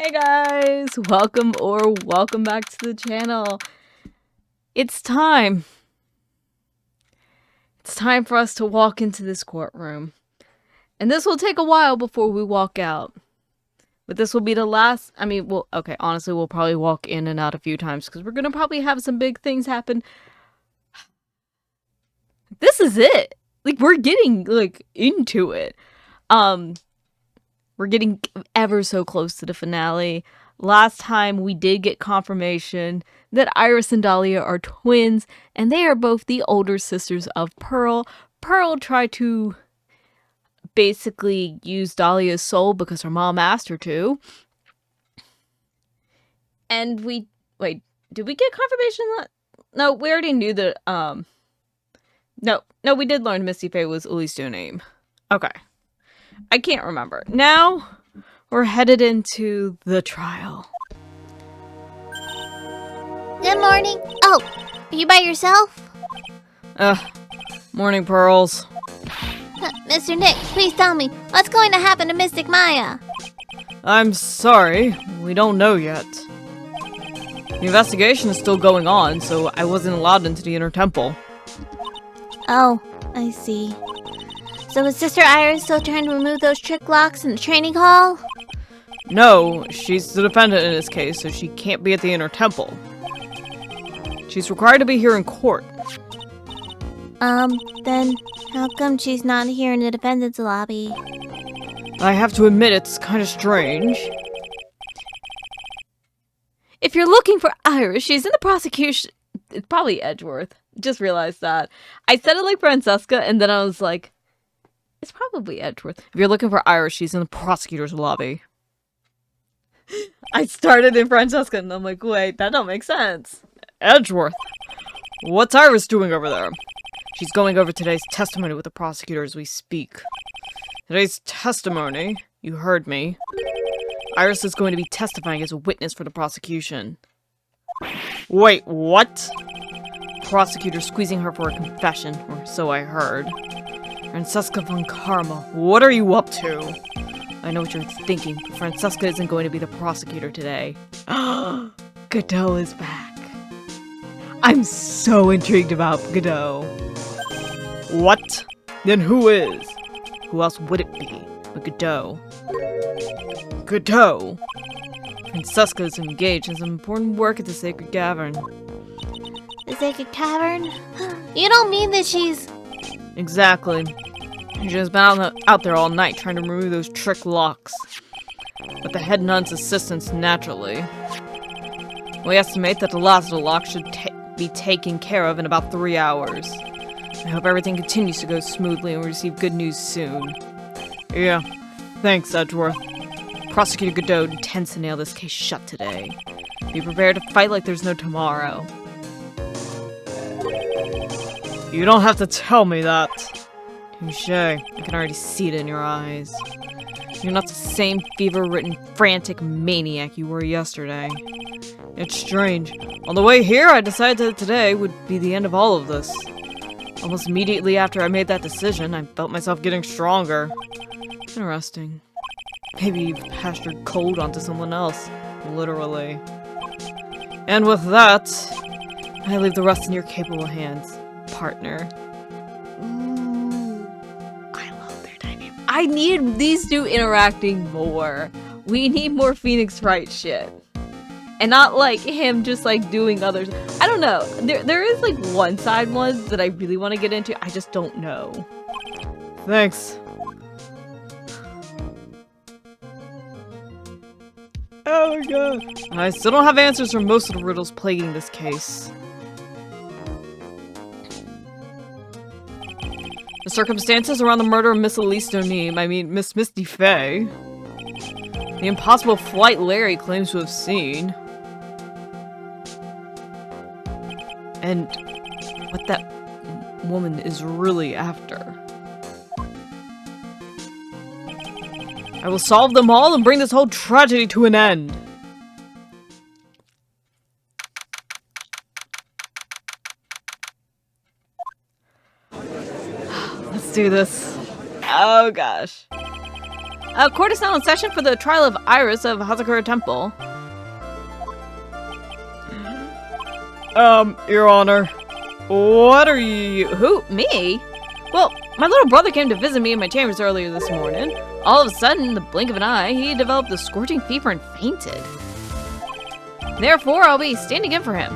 Hey guys, welcome back to the channel. It's time. It's time for us to walk into this courtroom. And this will take a while before we walk out. But this will be the last, honestly, we'll probably walk in and out a few times because we're going to probably have some big things happen. This is it. Like, we're getting, into it. We're getting ever so close to the finale. Last time we did get confirmation that Iris and Dahlia are twins, and they are both the older sisters of Pearl. Pearl tried to basically use Dahlia's soul because her mom asked her to. And did we get confirmation that? No, we already knew that, No, we did learn Misty Fey was Elise Deauxnim. Okay. I can't remember. Now, we're headed into the trial. Good morning. Oh, are you by yourself? Morning, Pearls. Mr. Nick, please tell me, what's going to happen to Mystic Maya? I'm sorry, we don't know yet. The investigation is still going on, so I wasn't allowed into the inner temple. Oh, I see. So is Sister Iris still trying to remove those trick locks in the training hall? No, she's the defendant in this case, so she can't be at the inner temple. She's required to be here in court. Then how come she's not here in the defendant's lobby? I have to admit it's kind of strange. If you're looking for Iris, she's in the prosecution. It's probably Edgeworth. Just realized that. I said it like Francesca, and then I was like, it's probably Edgeworth. If you're looking for Iris, she's in the prosecutor's lobby. I started in Francesca, and I'm like, wait, that don't make sense. Edgeworth. What's Iris doing over there? She's going over today's testimony with the prosecutor as we speak. Today's testimony? You heard me. Iris is going to be testifying as a witness for the prosecution. Wait, what? Prosecutor squeezing her for a confession, or so I heard. Francesca von Karma, what are you up to? I know what you're thinking, but Francesca isn't going to be the prosecutor today. Godot is back. I'm so intrigued about Godot. What? Then who is? Who else would it be but Godot? Godot? Francesca is engaged in some important work at the Sacred Cavern. The Sacred Cavern? You don't mean that she's... Exactly. She has been out there all night trying to remove those trick locks. With the head nun's assistance, naturally. We estimate that the last of the locks should be taken care of in about 3 hours. I hope everything continues to go smoothly and we receive good news soon. Yeah, thanks, Edgeworth. Prosecutor Godot intends to nail this case shut today. Be prepared to fight like there's no tomorrow. You don't have to tell me that. Touche. I can already see it in your eyes. You're not the same fever-ridden, frantic maniac you were yesterday. It's strange. On the way here, I decided that today would be the end of all of this. Almost immediately after I made that decision, I felt myself getting stronger. Interesting. Maybe you've passed your cold onto someone else. Literally. And with that, I leave the rest in your capable hands, partner. Ooh, I love their dynamic. I need these two interacting more. We need more Phoenix Wright shit. And not like him just like doing others. I don't know. There is like one side ones that I really want to get into. I just don't know. Thanks. Oh my god. I still don't have answers for most of the riddles plaguing this case. The circumstances around the murder of Miss Elise Deauxnim, Miss Misty Fey. The impossible flight Larry claims to have seen. And what that woman is really after. I will solve them all and bring this whole tragedy to an end. Let's do this. Oh gosh. Court is now in session for the trial of Iris of Hazakura Temple. Your Honor. What are you... Who? Me? Well, my little brother came to visit me in my chambers earlier this morning. All of a sudden, in the blink of an eye, he developed a scorching fever and fainted. Therefore, I'll be standing in for him.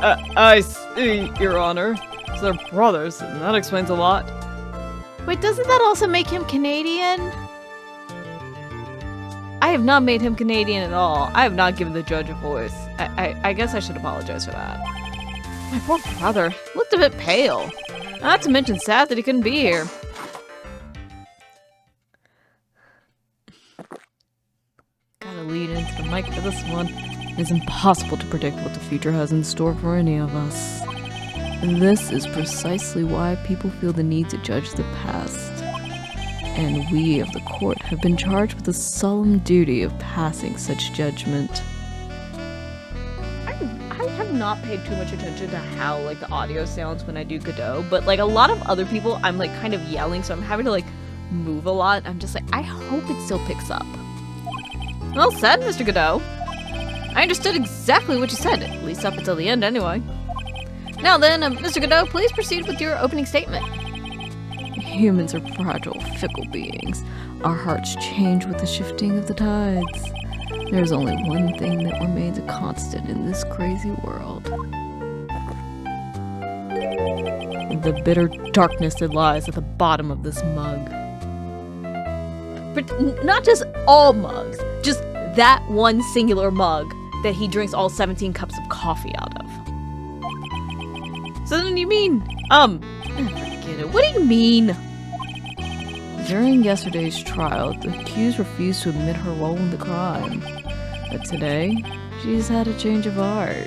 I see, Your Honor. So they're brothers, and that explains a lot. Wait, doesn't that also make him Canadian? I have not made him Canadian at all. I have not given the judge a voice. I guess I should apologize for that. My poor brother looked a bit pale. Not to mention sad that he couldn't be here. Gotta lead into the mic for this one. It's impossible to predict what the future has in store for any of us. And this is precisely why people feel the need to judge the past. And we of the court have been charged with the solemn duty of passing such judgment. I have not paid too much attention to how like the audio sounds when I do Godot, but like a lot of other people I'm like kind of yelling, so I'm having to like move a lot. I'm just like, I hope it still picks up. Well said, Mr. Godot. I understood exactly what you said, at least up until the end anyway. Now then, Mr. Godot, please proceed with your opening statement. Humans are fragile, fickle beings. Our hearts change with the shifting of the tides. There's only one thing that remains a constant in this crazy world. The bitter darkness that lies at the bottom of this mug. But not just all mugs, just that one singular mug that he drinks all 17 cups of coffee out of. So then you mean, forget it. What do you mean? During yesterday's trial, the accused refused to admit her role in the crime. But today, she's had a change of heart.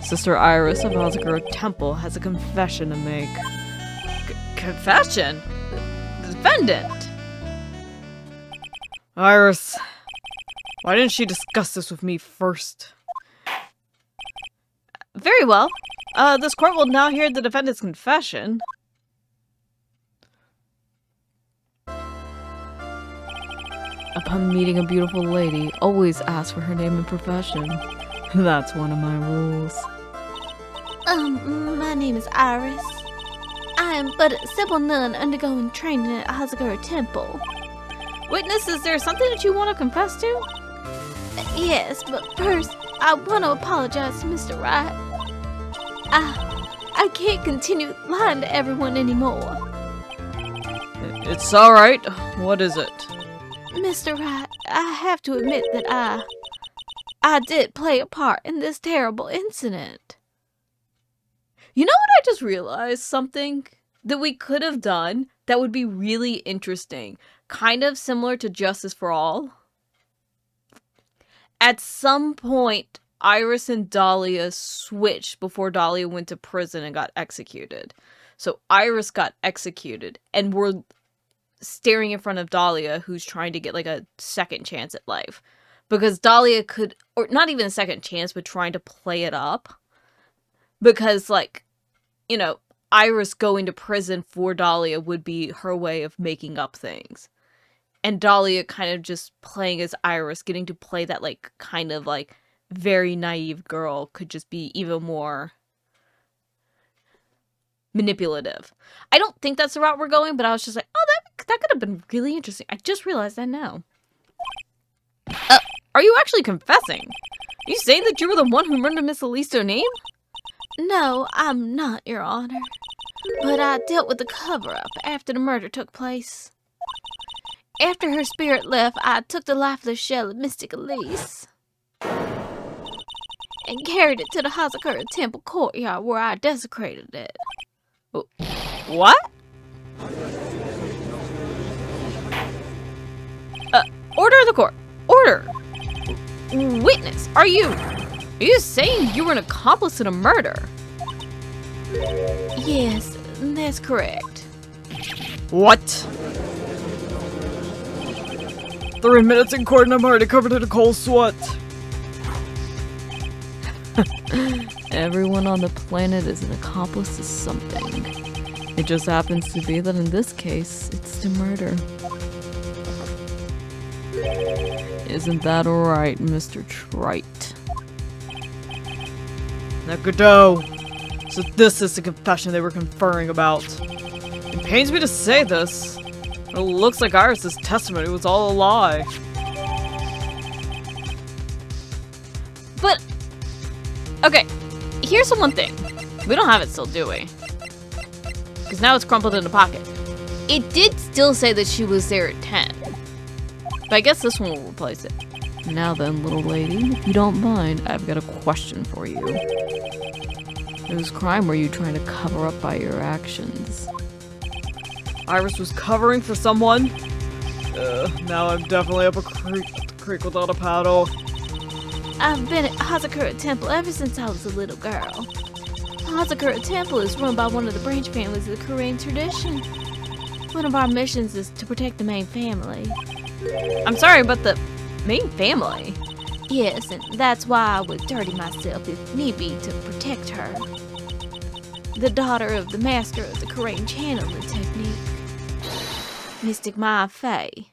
Sister Iris of Hazakura Temple has a confession to make. Confession? The defendant? Iris, why didn't she discuss this with me first? Very well. This court will now hear the defendant's confession. Upon meeting a beautiful lady, always ask for her name and profession. That's one of my rules. My name is Iris. I am but a simple nun undergoing training at Hazakura Temple. Witness, is there something that you want to confess to? Yes, but first, I want to apologize to Mr. Wright. I can't continue lying to everyone anymore. It's alright. What is it? Mr. Wright, I have to admit that I did play a part in this terrible incident. You know what I just realized? Something that we could have done that would be really interesting. Kind of similar to Justice for All. At some point, Iris and Dahlia switched before Dahlia went to prison and got executed. So Iris got executed, and we're staring in front of Dahlia, who's trying to get like a second chance at life. Because Dahlia could, or not even a second chance, but trying to play it up. Because, like, you know, Iris going to prison for Dahlia would be her way of making up things. And Dahlia kind of just playing as Iris, getting to play that, like, kind of, like, very naive girl could just be even more manipulative. I don't think that's the route we're going, but I was just like, oh, that could have been really interesting. I just realized that now. Are you actually confessing? Are you saying that you were the one who murdered Miss Elise Deauxnim? No, I'm not, Your Honor. But I dealt with the cover-up after the murder took place. After her spirit left, I took the lifeless shell of Mystic Elise and carried it to the Hazakura Temple courtyard where I desecrated it. What? Order of the court. Order. Witness, are you saying you were an accomplice in a murder? Yes, that's correct. What? 3 minutes in court and I'm already covered in a cold sweat. Everyone on the planet is an accomplice to something. It just happens to be that in this case, it's to murder. Isn't that right, Mr. Wright? Now, Godot. So this is the confession they were conferring about. It pains me to say this, but it looks like Iris's testimony was all a lie. But, okay, here's the one thing. We don't have it still, do we? Because now it's crumpled in the pocket. It did still say that she was there at 10. But I guess this one will replace it. Now then, little lady, if you don't mind, I've got a question for you. Whose crime were you trying to cover up by your actions? Iris was covering for someone? Now I'm definitely up a creek without a paddle. I've been at Hazakura Temple ever since I was a little girl. Hazakura Temple is run by one of the branch families of the Korean tradition. One of our missions is to protect the main family. I'm sorry, but the main family? Yes, and that's why I would dirty myself if need be to protect her. The daughter of the master of the Korean channeling technique, Mystic Pearl Fey.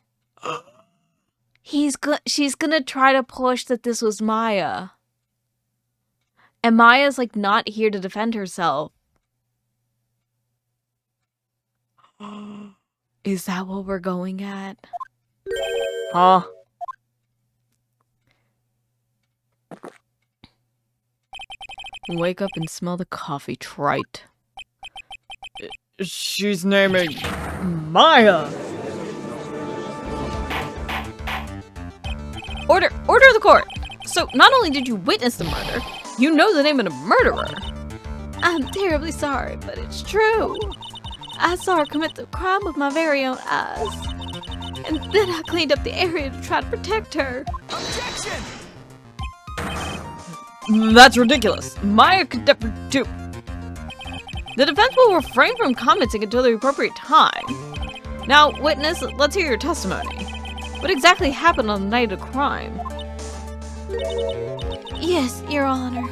She's gonna try to push that this was Maya. And Maya's like not here to defend herself. Is that what we're going at? Huh? Wake up and smell the coffee, trite. She's naming Maya. Order of the court! So, not only did you witness the murder, you know the name of the murderer. I'm terribly sorry, but it's true. I saw her commit the crime with my very own eyes. And then I cleaned up the area to try to protect her. Objection! That's ridiculous. Maya could never do. The defense will refrain from commenting until the appropriate time. Now, witness, let's hear your testimony. What exactly happened on the night of the crime? Yes, Your Honor.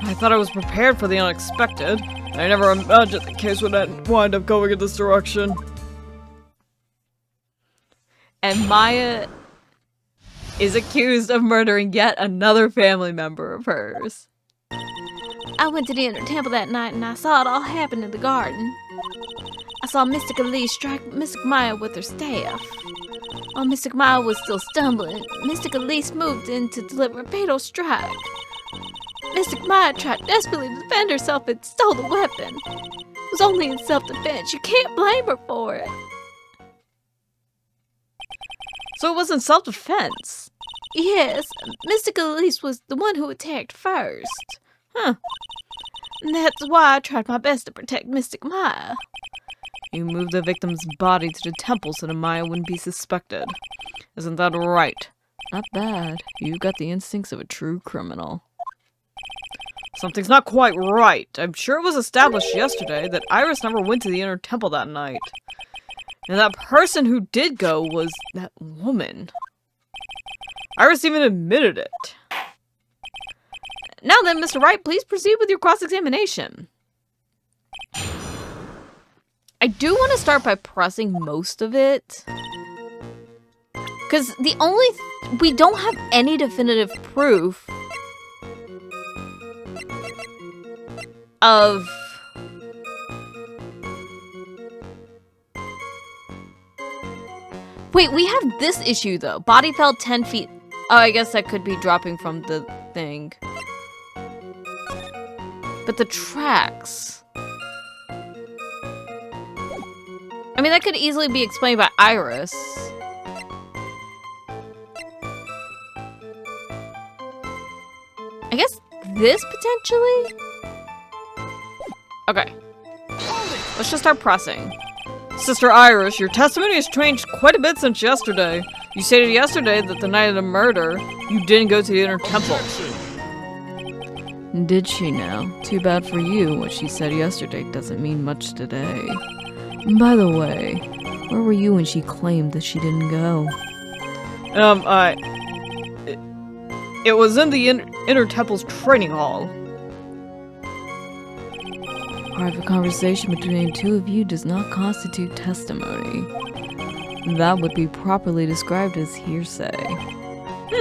I thought I was prepared for the unexpected. I never imagined the case would wind up going in this direction. And Maya is accused of murdering yet another family member of hers. I went to the inner temple that night and I saw it all happen in the garden. I saw Mystic Elise strike Mystic Maya with her staff. While Mystic Maya was still stumbling, Mystic Elise moved in to deliver a fatal strike. Mystic Maya tried desperately to defend herself and stole the weapon. It was only in self-defense. You can't blame her for it. So it wasn't self-defense? Yes, Mystic Elise was the one who attacked first. Huh. And that's why I tried my best to protect Mystic Maya. You moved the victim's body to the temple so that Maya wouldn't be suspected. Isn't that right? Not bad. You got the instincts of a true criminal. Something's not quite right. I'm sure it was established yesterday that Iris never went to the inner temple that night. And that person who did go was that woman. Iris even admitted it. Now then, Mr. Wright, please proceed with your cross-examination. I do want to start by pressing most of it. Because we don't have any definitive proof of wait, we have this issue though. Body fell 10 feet. Oh, I guess that could be dropping from the thing. But the tracks. I mean, that could easily be explained by Iris. I guess this potentially? Okay. Let's just start pressing. Sister Iris, your testimony has changed quite a bit since yesterday. You stated yesterday that the night of the murder, you didn't go to the inner temple. Did she now? Too bad for you. What she said yesterday doesn't mean much today. By the way, where were you when she claimed that she didn't go? It was in the inner temple's training hall. Private conversation between the two of you does not constitute testimony. That would be properly described as hearsay. What do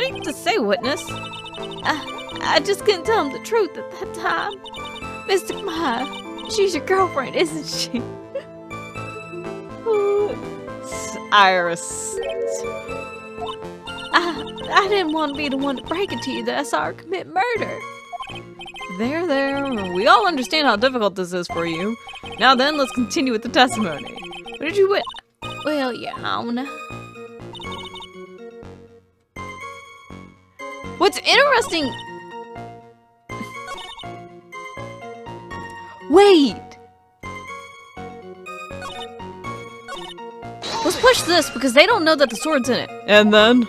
you have to say, witness? I just couldn't tell him the truth at that time. Mr. Maya, she's your girlfriend, isn't she? Iris. I didn't want to be the one to break it to you that I saw her commit murder. There. We all understand how difficult this is for you. Now then, let's continue with the testimony. What did you Well, Your Honor. What's interesting... Wait! Let's push this because they don't know that the sword's in it. And then?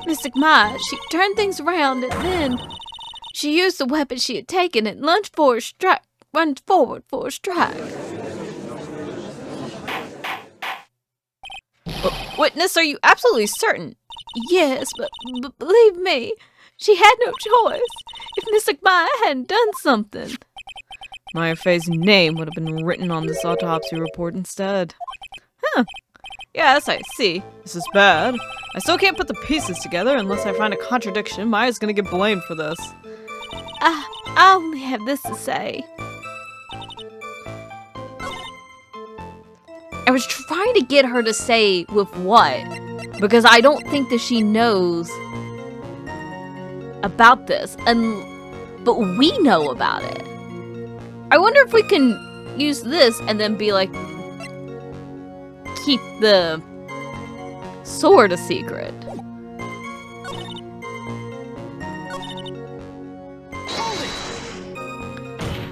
Mr. Maya, she turned things around and then she used the weapon she had taken and lunged forward for a strike. Witness, are you absolutely certain? Yes, but believe me, she had no choice. If Mr. Maya hadn't done something. Maya Fey's name would have been written on this autopsy report instead. Huh. Yes, I see. This is bad. I still can't put the pieces together unless I find a contradiction. Maya's gonna get blamed for this. I only have this to say. I was trying to get her to say with what, because I don't think that she knows about this, but we know about it. I wonder if we can use this and then be like, keep the sword a secret.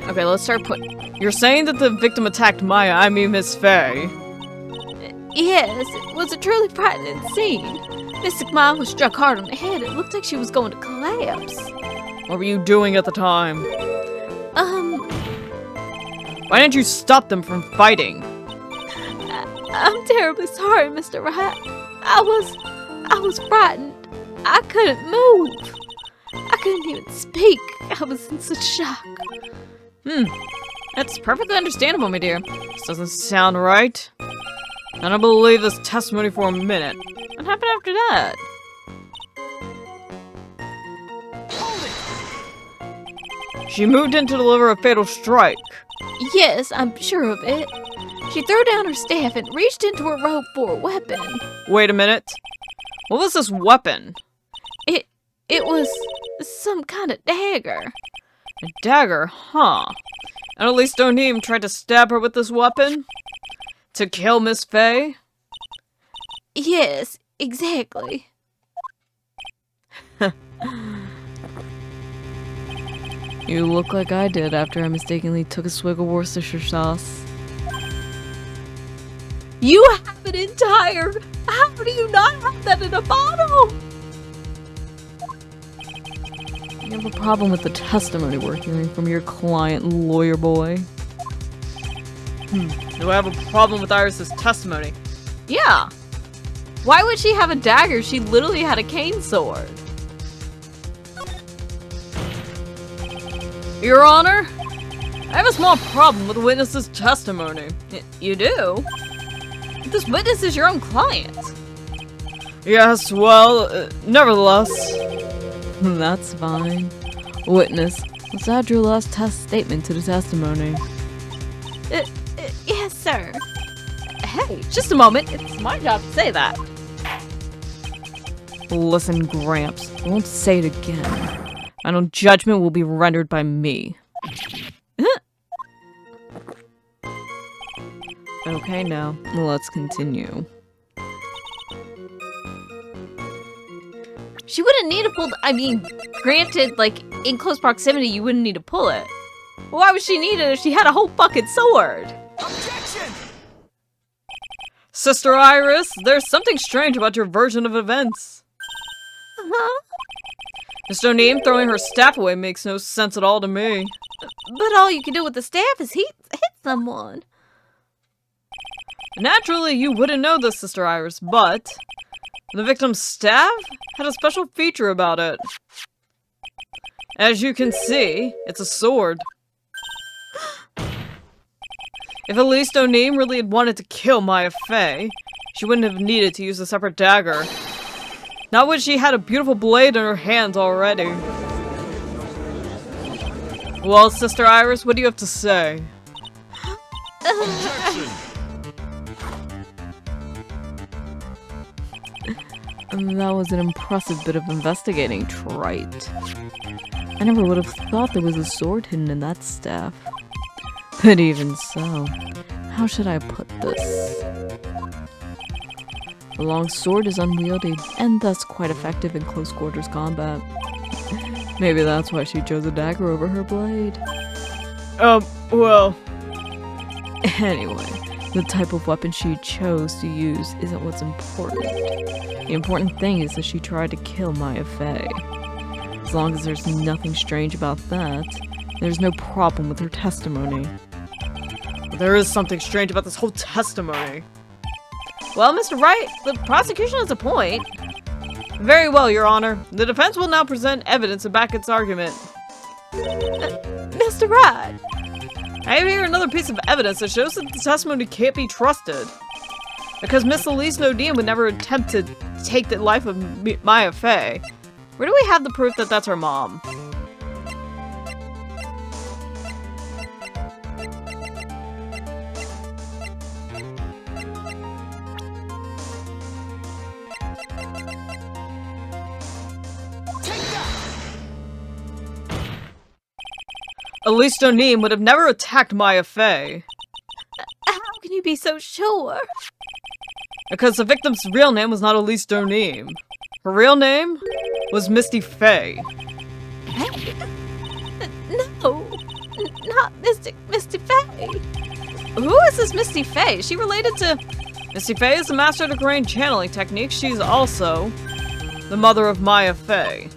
Okay, let's start You're saying that the victim attacked Maya, I mean Miss Fey. Yes, it was a truly frightening scene. Mr. Maya was struck hard on the head. It looked like she was going to collapse. What were you doing at the time? Why didn't you stop them from fighting? I'm terribly sorry, Mr. Wright. I was frightened. I couldn't move. I couldn't even speak. I was in such shock. That's perfectly understandable, my dear. This doesn't sound right. I don't believe this testimony for a minute. What happened after that? She moved in to deliver a fatal strike. Yes, I'm sure of it. She threw down her staff and reached into her robe for a weapon. Wait a minute. What was this weapon? It was some kind of dagger. A dagger, huh? And Elise Deauxnim tried to stab her with this weapon? To kill Miss Fey? Yes, exactly. You look like I did after I mistakenly took a swig of Worcestershire sauce. You have an entire... How do you not have that in a bottle? You have a problem with the testimony we're hearing from your client, lawyer boy. Do I have a problem with Iris's testimony? Yeah. Why would she have a dagger? She literally had a cane sword. Your Honor, I have a small problem with the witness's testimony. You do? This witness is your own client. Yes, well, nevertheless. That's fine. Witness, let's add your last statement to the testimony. Yes, sir. Hey, just a moment. It's my job to say that. Listen, Gramps, I won't say it again. Final judgment will be rendered by me. Okay, now, let's continue. She wouldn't need to pull granted, like, in close proximity, you wouldn't need to pull it. Why would she need it if she had a whole fucking sword? Objection! Sister Iris, there's something strange about your version of events. Huh? Miss Deauxnim throwing her staff away makes no sense at all to me. But all you can do with the staff is hit someone. Naturally, you wouldn't know this, Sister Iris, but the victim's staff had a special feature about it. As you can see, it's a sword. If Elise Deauxnim really had wanted to kill Maya Fey, she wouldn't have needed to use a separate dagger. Not when she had a beautiful blade in her hands already. Well, Sister Iris, what do you have to say? That was an impressive bit of investigating, Wright. I never would have thought there was a sword hidden in that staff. But even so, how should I put this? The long sword is unwieldy, and thus quite effective in close quarters combat. Maybe that's why she chose a dagger over her blade. Well... Anyway, the type of weapon she chose to use isn't what's important. The important thing is that she tried to kill Maya Fey. As long as there's nothing strange about that, there's no problem with her testimony. There is something strange about this whole testimony. Well, Mr. Wright, the prosecution has a point. Very well, Your Honor. The defense will now present evidence to back its argument. Mr. Wright! I have here another piece of evidence that shows that the testimony can't be trusted. Because Miss Elise Deauxnim would never attempt to take the life of Maya Fey. Where do we have the proof that that's her mom? Elise Deauxnim would have never attacked Maya Fey. How can you be so sure? Because the victim's real name was not Elise Deauxnim. Her real name was Misty Fey. No, not Misty Fey. Who is this Misty Fey? Is she related to... Misty Fey is the master of the Korean channeling technique. She's also the mother of Maya Fey.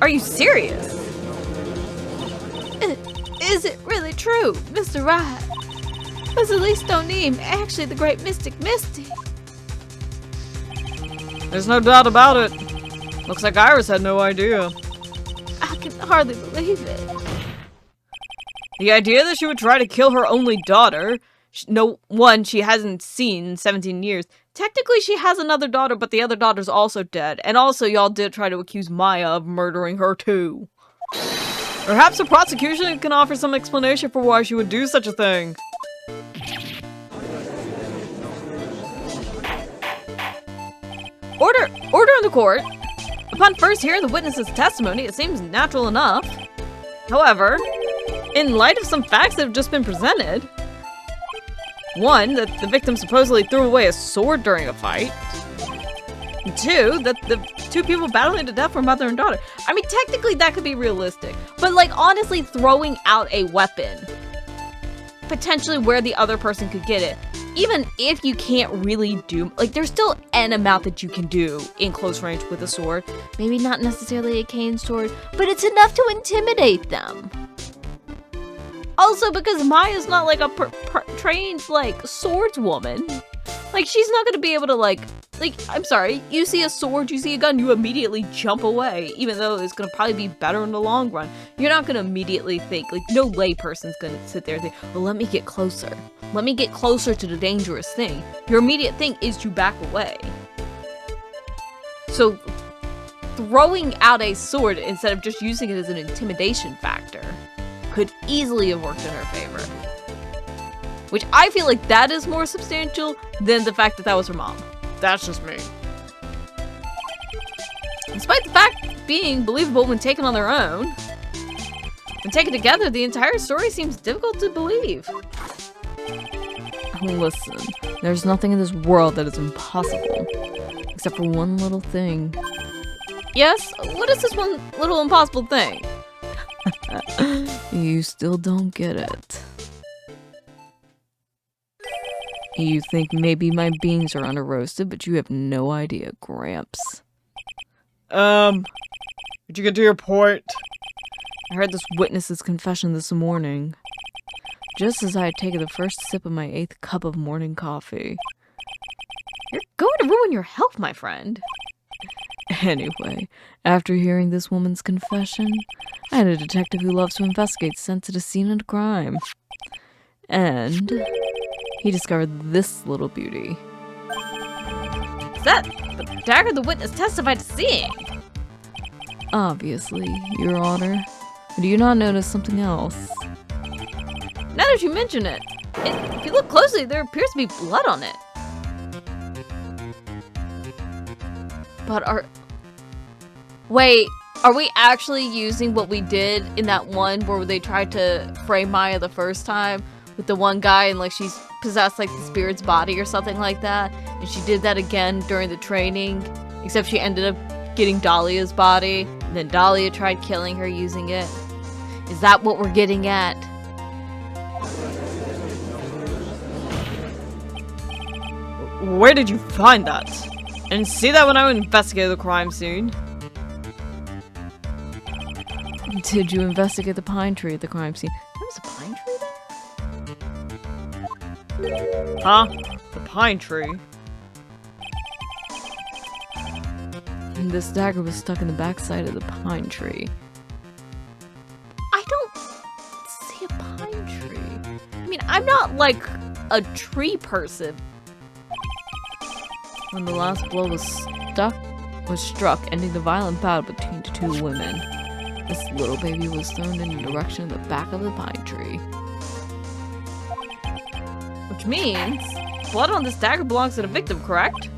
Are you serious? Is it really true, Mr. Wright? Was Elise Deauxnim actually the great mystic Misty? There's no doubt about it. Looks like Iris had no idea. I can hardly believe it. The idea that she would try to kill her only daughter, no one she hasn't seen in 17 years. Technically, she has another daughter, but the other daughter's also dead. And also, y'all did try to accuse Maya of murdering her too. Perhaps the prosecution can offer some explanation for why she would do such a thing. Order in the court. Upon first hearing the witness's testimony, it seems natural enough. However, in light of some facts that have just been presented, one, that the victim supposedly threw away a sword during a fight. And two, that the two people battling to death were mother and daughter. I mean, technically that could be realistic. But like, honestly, throwing out a weapon, potentially where the other person could get it, even if you can't really do, like, there's still an amount that you can do in close range with a sword. Maybe not necessarily a cane sword, but it's enough to intimidate them. Also, because Maya's not like a trained, like, swordswoman. Like, she's not gonna be able to, like, I'm sorry, you see a sword, you see a gun, you immediately jump away, even though it's gonna probably be better in the long run. You're not gonna immediately think, like, no layperson's gonna sit there and think, well, let me get closer. Let me get closer to the dangerous thing. Your immediate thing is to back away. So, throwing out a sword instead of just using it as an intimidation factor could easily have worked in her favor. Which I feel like that is more substantial than the fact that that was her mom. That's just me. Despite the fact being believable when taken on their own, when taken together, the entire story seems difficult to believe. Listen, there's nothing in this world that is impossible. Except for one little thing. Yes? What is this one little impossible thing? You still don't get it. You think maybe my beans are under-roasted, but you have no idea, Gramps. Did you get to your point? I heard this witness's confession this morning. Just as I had taken the first sip of my 8th cup of morning coffee. You're going to ruin your health, my friend. Anyway, after hearing this woman's confession, I had a detective who loves to investigate sent to the scene of the crime. And he discovered this little beauty. that the dagger the witness testified to seeing? Obviously, Your Honor. Do you not notice something else? Now that you mention it, if you look closely, there appears to be blood on it. But wait, are we actually using what we did in that one where they tried to frame Maya the first time with the one guy and like she's possessed like the spirit's body or something like that? And she did that again during the training, except she ended up getting Dahlia's body, and then Dahlia tried killing her using it. Is that what we're getting at? Where did you find that? I didn't see that when I investigated the crime scene. Did you investigate the pine tree at the crime scene? There was a pine tree there? Huh? The pine tree? And this dagger was stuck in the backside of the pine tree. I don't see a pine tree. I mean, I'm not like a tree person. When the last blow was struck, ending the violent bout between the two women. This little baby was thrown in the direction of the back of the pine tree. Which means, blood on this dagger belongs to the victim, correct?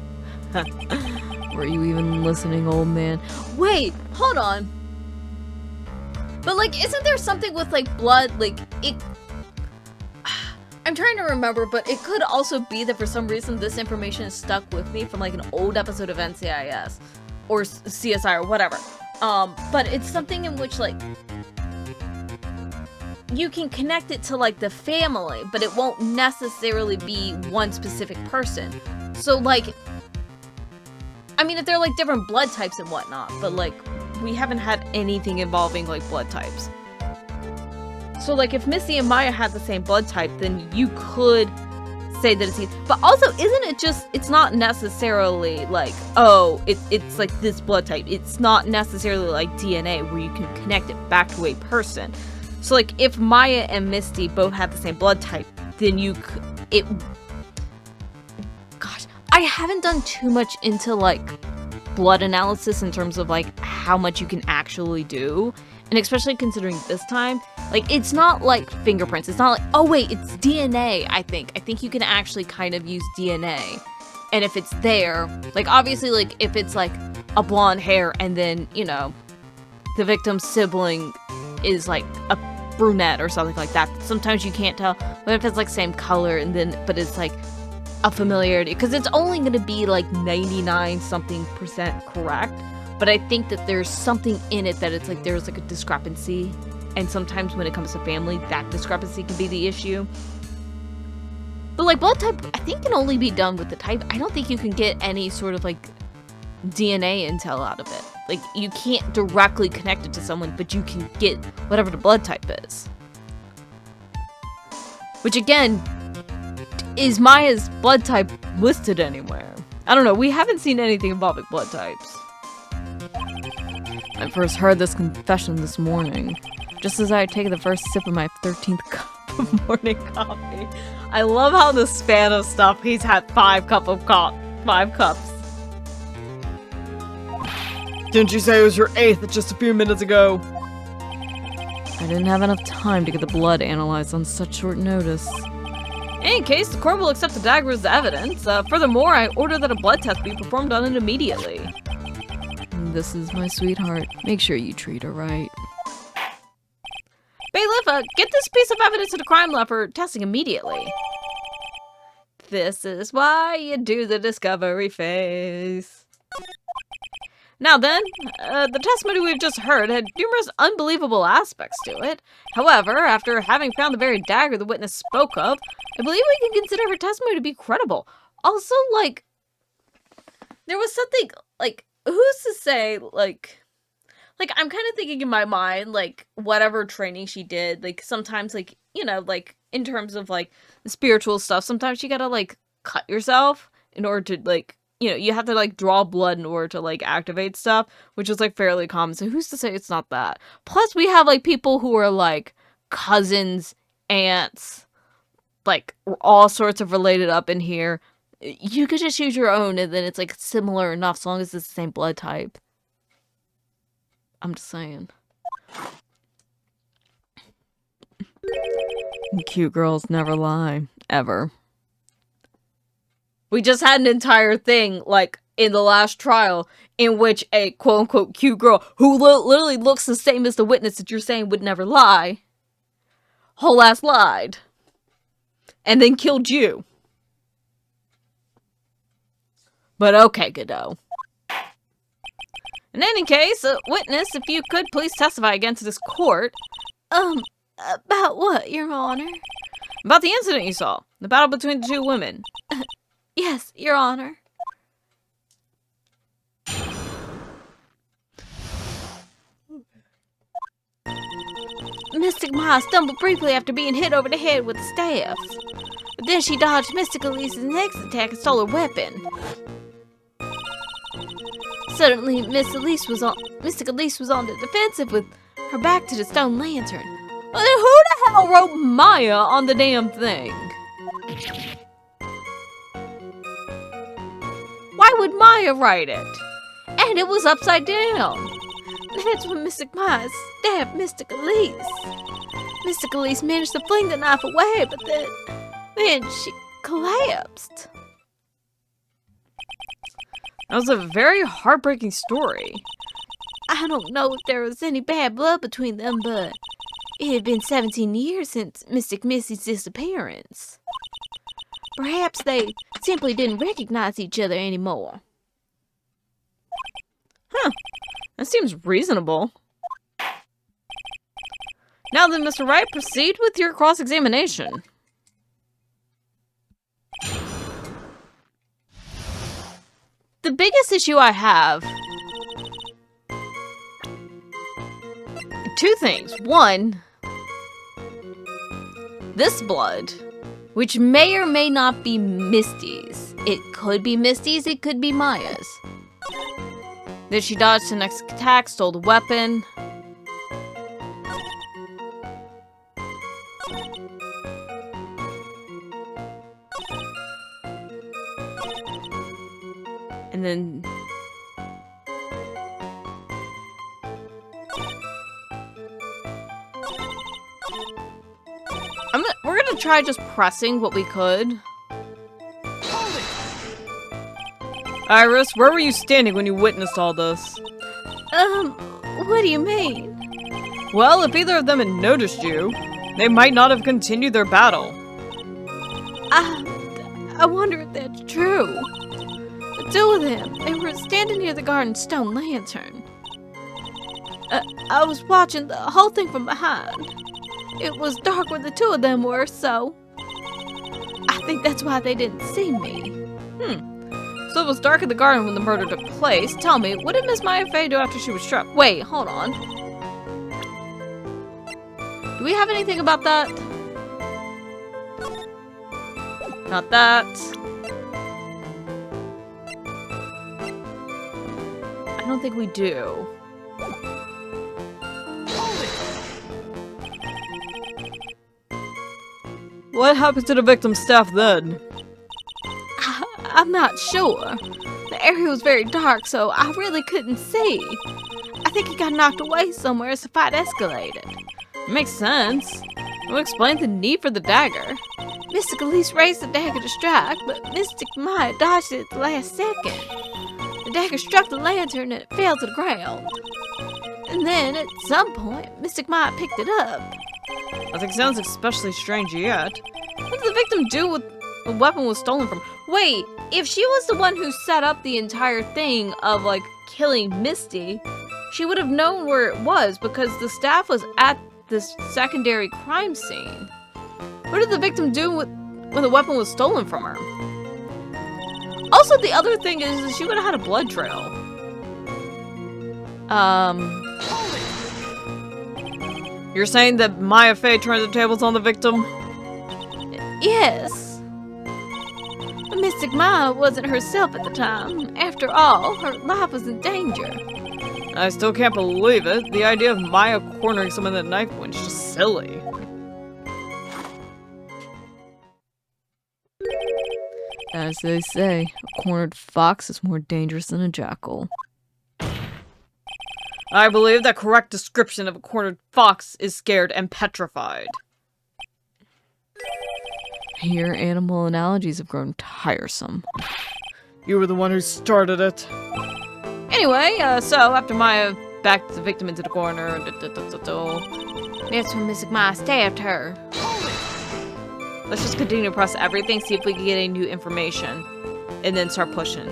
Were you even listening, old man? Wait, hold on. But like, isn't there something with like blood, like it... I'm trying to remember, but it could also be that for some reason this information is stuck with me from like an old episode of NCIS or CSI or whatever. But it's something in which like you can connect it to like the family, but it won't necessarily be one specific person. So like, I mean, if they're like different blood types and whatnot, but like we haven't had anything involving like blood types. So, like, if Missy and Maya had the same blood type, then you could say that it's... But also, isn't it just... It's not necessarily, like, oh, it's, like, this blood type. It's not necessarily, like, DNA, where you can connect it back to a person. So, like, if Maya and Misty both have the same blood type, then you could... Gosh, I haven't done too much into, like, blood analysis in terms of, like, how much you can actually do. And especially considering this time, like, it's not like fingerprints. It's not like, oh wait, it's DNA, I think. I think you can actually kind of use DNA. And if it's there, like, obviously, like, if it's, like, a blonde hair and then, you know, the victim's sibling is, like, a brunette or something like that, sometimes you can't tell. But if it's, like, same color and then, but it's, like, a familiarity. Because it's only going to be, like, 99-something% correct. But I think that there's something in it that it's like there's like a discrepancy. And sometimes when it comes to family, that discrepancy can be the issue. But like blood type, I think can only be done with the type. I don't think you can get any sort of like DNA intel out of it. Like you can't directly connect it to someone, but you can get whatever the blood type is. Which again, is Maya's blood type listed anywhere? I don't know, we haven't seen anything involving blood types. I first heard this confession this morning, just as I had taken the first sip of my 13th cup of morning coffee. I love how in the span of stuff he's had 5 cups. Didn't you say it was your 8th just a few minutes ago? I didn't have enough time to get the blood analyzed on such short notice. In any case, the court will accept the dagger as evidence. Furthermore, I order that a blood test be performed on it immediately. This is my sweetheart. Make sure you treat her right. Bailiff, get this piece of evidence to the crime lab for testing immediately. This is why you do the discovery phase. Now then, the testimony we've just heard had numerous unbelievable aspects to it. However, after having found the very dagger the witness spoke of, I believe we can consider her testimony to be credible. Also, like, there was something, like, who's to say, like, I'm kind of thinking in my mind, like, whatever training she did, like, sometimes, like, you know, like, in terms of, like, the spiritual stuff, sometimes you gotta, like, cut yourself in order to, like, you know, you have to, like, draw blood in order to, like, activate stuff, which is, like, fairly common, so who's to say it's not that? Plus, we have, like, people who are, like, cousins, aunts, like, all sorts of related up in here. You could just use your own, and then it's like similar enough, as long as it's the same blood type. I'm just saying. Cute girls never lie. Ever. We just had an entire thing, like, in the last trial, in which a quote-unquote cute girl, who literally looks the same as the witness that you're saying would never lie, whole ass lied. And then killed you. But okay, Godot. In any case, witness, if you could please testify against this court. About what, Your Honor? About the incident you saw. The battle between the two women. Yes, Your Honor. Mystic Ma stumbled briefly after being hit over the head with the staffs. But then she dodged Mystic Elise's next attack and stole her weapon. Suddenly, Mystic Elise was on the defensive with her back to the stone lantern. Well, then who the hell wrote Maya on the damn thing? Why would Maya write it? And it was upside down. That's when Mystic Ma stabbed Mystic Elise. Mystic Elise managed to fling the knife away, but then she collapsed. That was a very heartbreaking story. I don't know if there was any bad blood between them, but it had been 17 years since Mystic Missy's disappearance. Perhaps they simply didn't recognize each other anymore. Huh. That seems reasonable. Now then, Mr. Wright, proceed with your cross-examination. The biggest issue I have... two things. One, this blood, which may or may not be Misty's. It could be Misty's, it could be Maya's. Then she dodged the next attack, stole the weapon. And then... we're gonna try just pressing what we could. Iris, where were you standing when you witnessed all this? What do you mean? Well, if either of them had noticed you, they might not have continued their battle. I wonder if that's true. The two of them, they were standing near the garden stone lantern. I was watching the whole thing from behind. It was dark where the two of them were, so I think that's why they didn't see me. So it was dark in the garden when the murder took place. Tell me, what did Miss Maya Fey do after she was struck? Wait, hold on. Do we have anything about that? Not that. I don't think we do. What happened to the victim's staff then? I'm not sure. The area was very dark, so I really couldn't see. I think he got knocked away somewhere as the fight escalated. Makes sense. It would explain the need for the dagger. Mystic Elise raised the dagger to strike, but Mystic Maya dodged it at the last second. The dagger struck the lantern and it fell to the ground. And then, at some point, Mystic Maya picked it up. Nothing sounds especially strange yet. What did the victim do with the weapon was stolen from? Wait, if she was the one who set up the entire thing of, like, killing Misty, she would have known where it was because the staff was at this secondary crime scene. What did the victim do when the weapon was stolen from her? Also, the other thing is she would have had a blood trail. You're saying that Maya Fey turned the tables on the victim? Yes. But Mystic Maya wasn't herself at the time. After all, her life was in danger. I still can't believe it. The idea of Maya cornering someone with a knife point is just silly. As they say, a cornered fox is more dangerous than a jackal. I believe the correct description of a cornered fox is scared and petrified. Your animal analogies have grown tiresome. You were the one who started it. Anyway, so after Maya backed the victim into the corner, That's when Miss Maya stabbed her. let's just continue to press everything, see if we can get any new information, and then start pushing.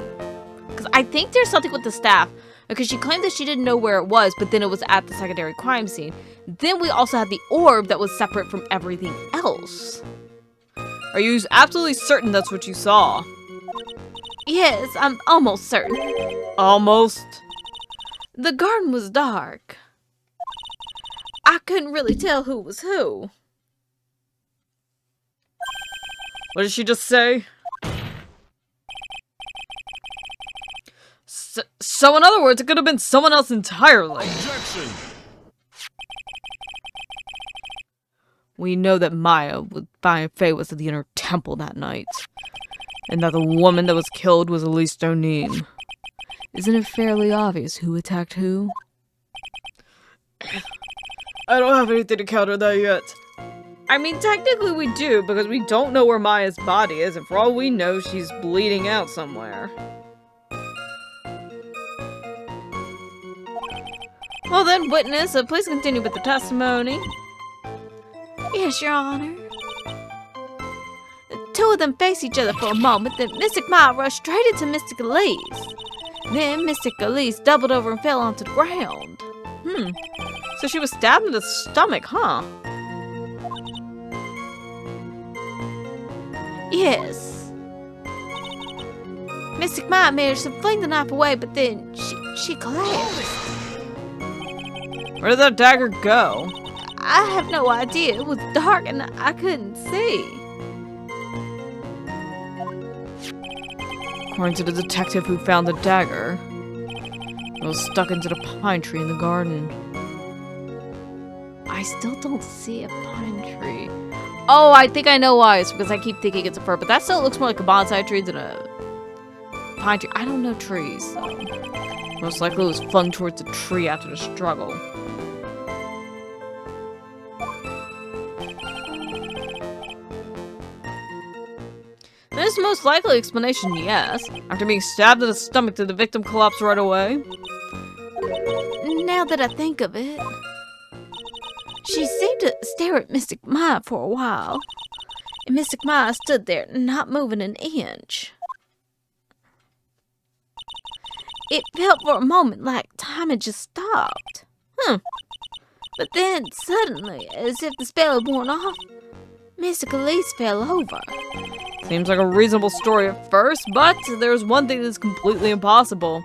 Because I think there's something with the staff, because she claimed that she didn't know where it was, but then it was at the secondary crime scene. Then we also had the orb that was separate from everything else. Are you absolutely certain that's what you saw? Yes, I'm almost certain. Almost? The garden was dark. I couldn't really tell who was who. What did she just say? So in other words, it could have been someone else entirely. Objection! We know that Maya Fey was at the inner temple that night. And that the woman that was killed was Elise Deauxnim. Isn't it fairly obvious who attacked who? I don't have anything to counter that yet. I mean, technically we do, because we don't know where Maya's body is, and for all we know, she's bleeding out somewhere. Well then, witness, please continue with the testimony. Yes, Your Honor. The two of them faced each other for a moment, then Mystic Maya rushed straight into Mystic Elise. Then Mystic Elise doubled over and fell onto the ground. So she was stabbed in the stomach, huh? Yes. Mystic Maya managed to fling the knife away, but then she collapsed. Where did that dagger go? I have no idea. It was dark and I couldn't see. According to the detective who found the dagger, it was stuck into the pine tree in the garden. I still don't see a pine tree. Oh, I think I know why. It's because I keep thinking it's a fir, but that still looks more like a bonsai tree than a pine tree. I don't know trees, so Most likely it was flung towards the tree after the struggle. This most likely explanation, yes. After being stabbed in the stomach, did the victim collapse right away? Now that I think of it, she seemed to stare at Mystic Maya for a while, and Mystic Maya stood there, not moving an inch. It felt for a moment like time had just stopped. But then, suddenly, as if the spell had worn off, Mystic Elise fell over. Seems like a reasonable story at first, but there's one thing that's completely impossible.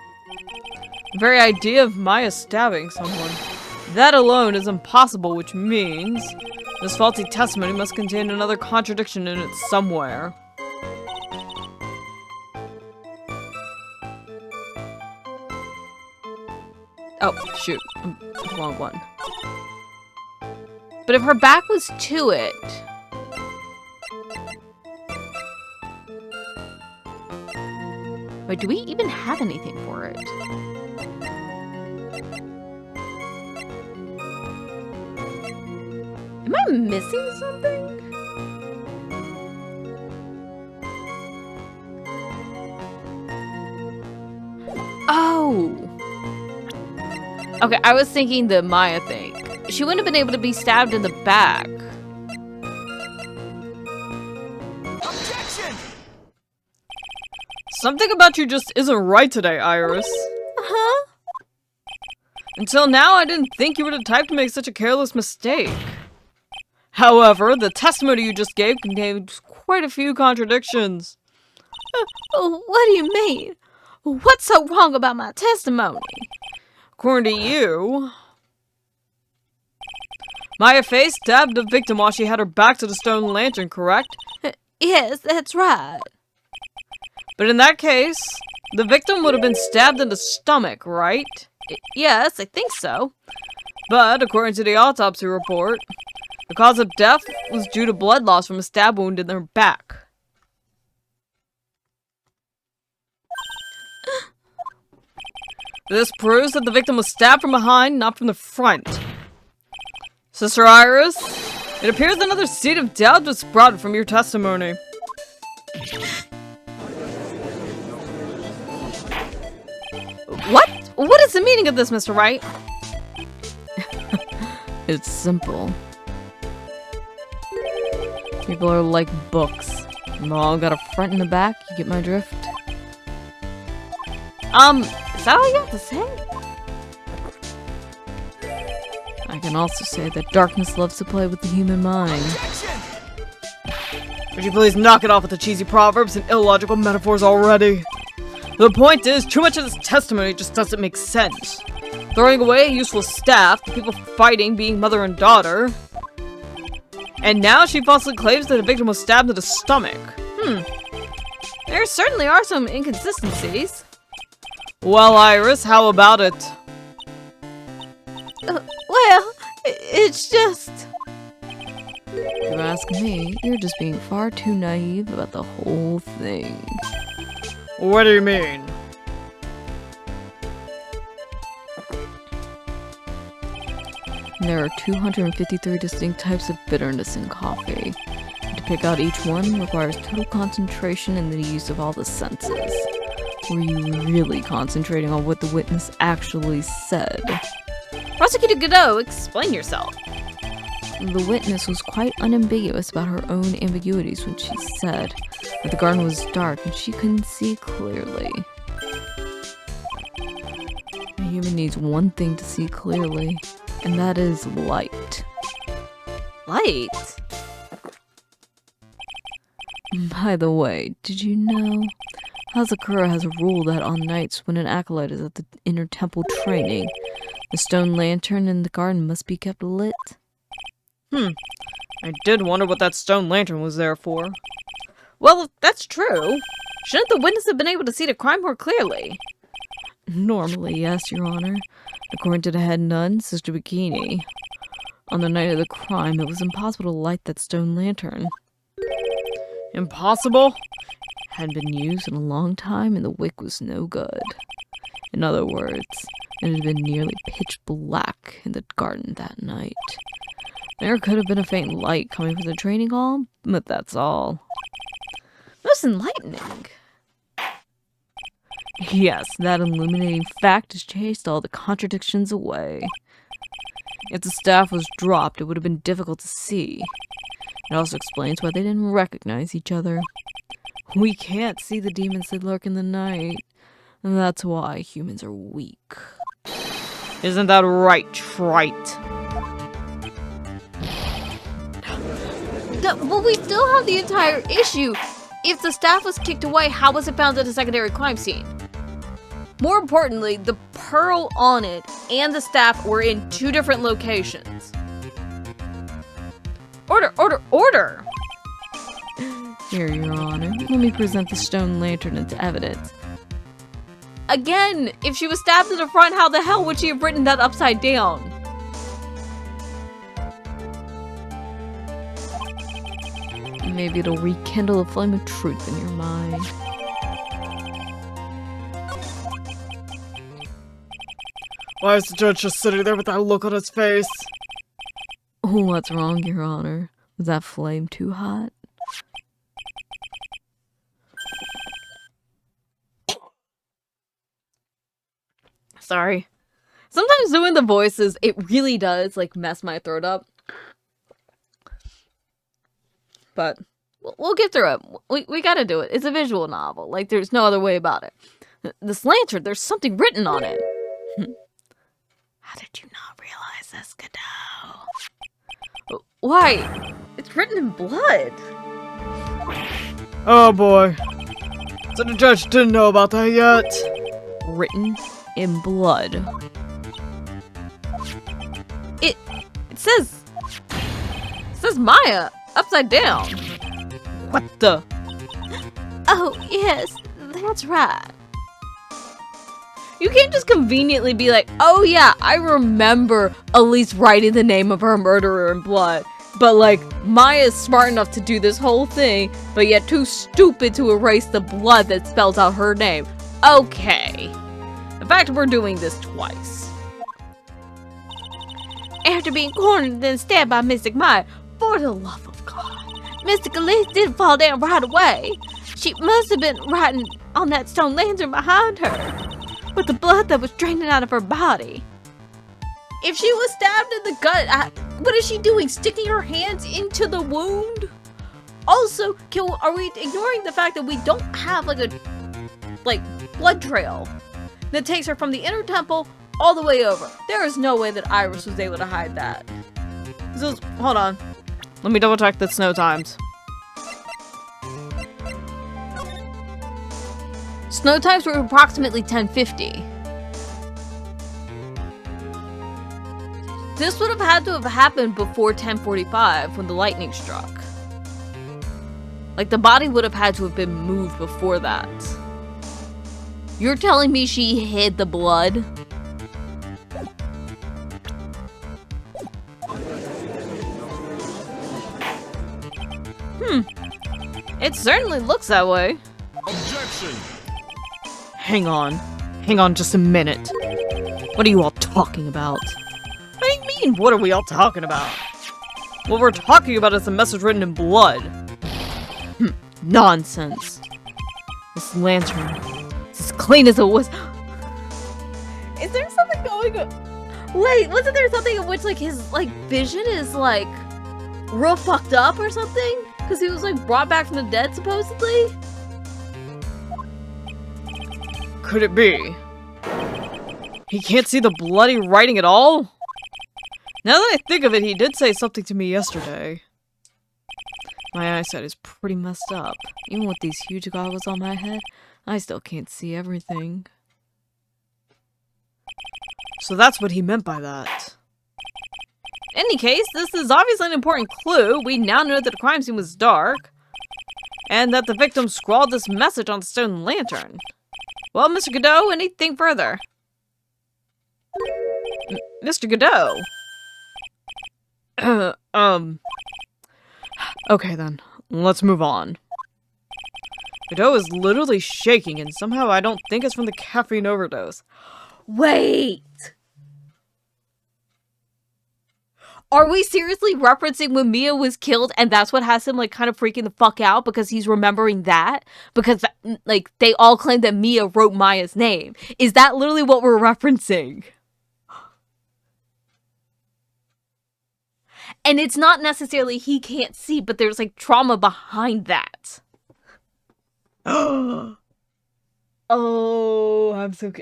The very idea of Maya stabbing someone. That alone is impossible, which means this faulty testimony must contain another contradiction in it somewhere. Oh, shoot. Wrong one. But if her back was to it... Wait, do we even have anything for it? Am I missing something? Oh! Okay, I was thinking the Maya thing. She wouldn't have been able to be stabbed in the back. Objection! Something about you just isn't right today, Iris. Huh? Until now, I didn't think you were the type to make such a careless mistake. However, the testimony you just gave contained quite a few contradictions. What do you mean? What's so wrong about my testimony? According to you, Maya Fey stabbed the victim while she had her back to the stone lantern, correct? Yes, that's right. But in that case, the victim would have been stabbed in the stomach, right? Yes, I think so. But according to the autopsy report, the cause of death was due to blood loss from a stab wound in her back. This proves that the victim was stabbed from behind, not from the front. Sister Iris, it appears another seed of doubt was brought from your testimony. What? What is the meaning of this, Mr. Wright? It's simple. People are like books. They've all got a front and a back, you get my drift? Is that all you have to say? I can also say that darkness loves to play with the human mind. Would you please knock it off with the cheesy proverbs and illogical metaphors already? The point is, too much of this testimony just doesn't make sense. Throwing away useful staff, the people fighting being mother and daughter. And now she falsely claims that the victim was stabbed in the stomach. There certainly are some inconsistencies. Well, Iris, how about it? Well, it's just... If you ask me, you're just being far too naive about the whole thing. What do you mean? There are 253 distinct types of bitterness in coffee. To pick out each one requires total concentration and the use of all the senses. Were you really concentrating on what the witness actually said? Prosecutor Godot, explain yourself. The witness was quite unambiguous about her own ambiguities when she said that the garden was dark and she couldn't see clearly. A human needs one thing to see clearly, and that is light. Light? By the way, did you know Hazakura has a rule that on nights when an acolyte is at the inner temple training, the stone lantern in the garden must be kept lit? I did wonder what that stone lantern was there for. Well, if that's true, shouldn't the witness have been able to see the crime more clearly? Normally, yes, Your Honor. According to the head nun, Sister Bikini. On the night of the crime, it was impossible to light that stone lantern. Impossible? It hadn't been used in a long time and the wick was no good. In other words, it had been nearly pitch black in the garden that night. There could have been a faint light coming from the training hall, but that's all. Most enlightening. Yes, that illuminating fact has chased all the contradictions away. If the staff was dropped, it would have been difficult to see. It also explains why they didn't recognize each other. We can't see the demons that lurk in the night, and that's why humans are weak. Isn't that right, Trite? But we still have the entire issue. If the staff was kicked away, how was it found at a secondary crime scene? More importantly, the pearl on it and the staff were in two different locations. Order, order, order! Here, Your Honor. Let me present the stone lantern into evidence. Again, if she was stabbed in the front, how the hell would she have written that upside down? Maybe it'll rekindle a flame of truth in your mind. Why is the judge just sitting there with that look on his face? What's wrong, Your Honor? Was that flame too hot? Sorry. Sometimes doing the voices, it really does, like, mess my throat up. But we'll get through it. We gotta do it. It's a visual novel. Like, there's no other way about it. This lantern, there's something written on it. How did you not realize this, Godot? Why? It's written in blood. Oh boy. So the judge didn't know about that yet. Written in blood. It says Maya upside down. What the? Oh, yes, that's right. You can't just conveniently be like, oh yeah, I remember Elise writing the name of her murderer in blood. But like, Maya's smart enough to do this whole thing, but yet too stupid to erase the blood that spells out her name. Okay. fact, we're doing this twice. After being cornered and then stabbed by Mystic Maya, for the love of God, Mystic Elise didn't fall down right away. She must have been riding on that stone lantern behind her, with the blood that was draining out of her body. If she was stabbed in the gut, what is she doing? Sticking her hands into the wound? Also, are we ignoring the fact that we don't have a blood trail that takes her from the inner temple all the way over? There is no way that Iris was able to hide that. Hold on. Let me double check the snow times. Snow times were approximately 1050. This would have had to have happened before 1045 when the lightning struck. Like, the body would have had to have been moved before that. You're telling me she hid the blood? It certainly looks that way. Objection! Hang on just a minute. What are you all talking about? What do you mean, what are we all talking about? What we're talking about is a message written in blood. Nonsense. This lantern is as clean as a was. Is there something going on? Wait, wasn't there something in which, his, vision is, real fucked up or something? Because he was, brought back from the dead, supposedly? Could it be? He can't see the bloody writing at all? Now that I think of it, he did say something to me yesterday. My eyesight is pretty messed up. Even with these huge goggles on my head, I still can't see everything. So that's what he meant by that. In any case, this is obviously an important clue. We now know that the crime scene was dark, and that the victim scrawled this message on the stone lantern. Well, Mr. Godot, anything further? Mr. Godot? Okay then, let's move on. Godot is literally shaking, and somehow I don't think it's from the caffeine overdose. Wait! Are we seriously referencing when Mia was killed and that's what has him, kind of freaking the fuck out because he's remembering that? Because, they all claim that Mia wrote Maya's name. Is that literally what we're referencing? And it's not necessarily he can't see, but there's, trauma behind that. Oh, I'm so...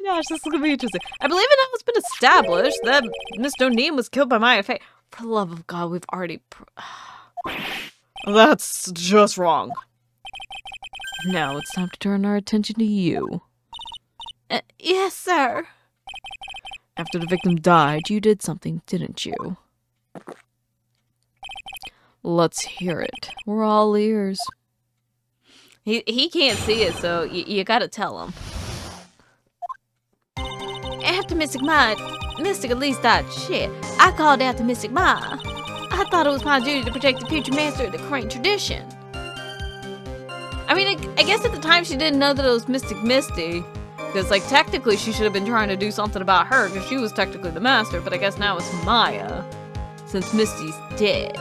Gosh, this is gonna be interesting. I believe it now has been established that Miss Deauxnim was killed by Maya Fey. For the love of God, we've already... That's just wrong. Now it's time to turn our attention to you. Yes, sir. After the victim died, you did something, didn't you? Let's hear it. We're all ears. He can't see it, so you gotta tell him. After Mystic Elise died, shit, I called out to Mystic Maya. I thought it was my duty to protect the future master of the Crane tradition. I mean, I guess at the time she didn't know that it was Mystic Misty. Because, technically she should have been trying to do something about her, because she was technically the master, but I guess now it's Maya, since Misty's dead.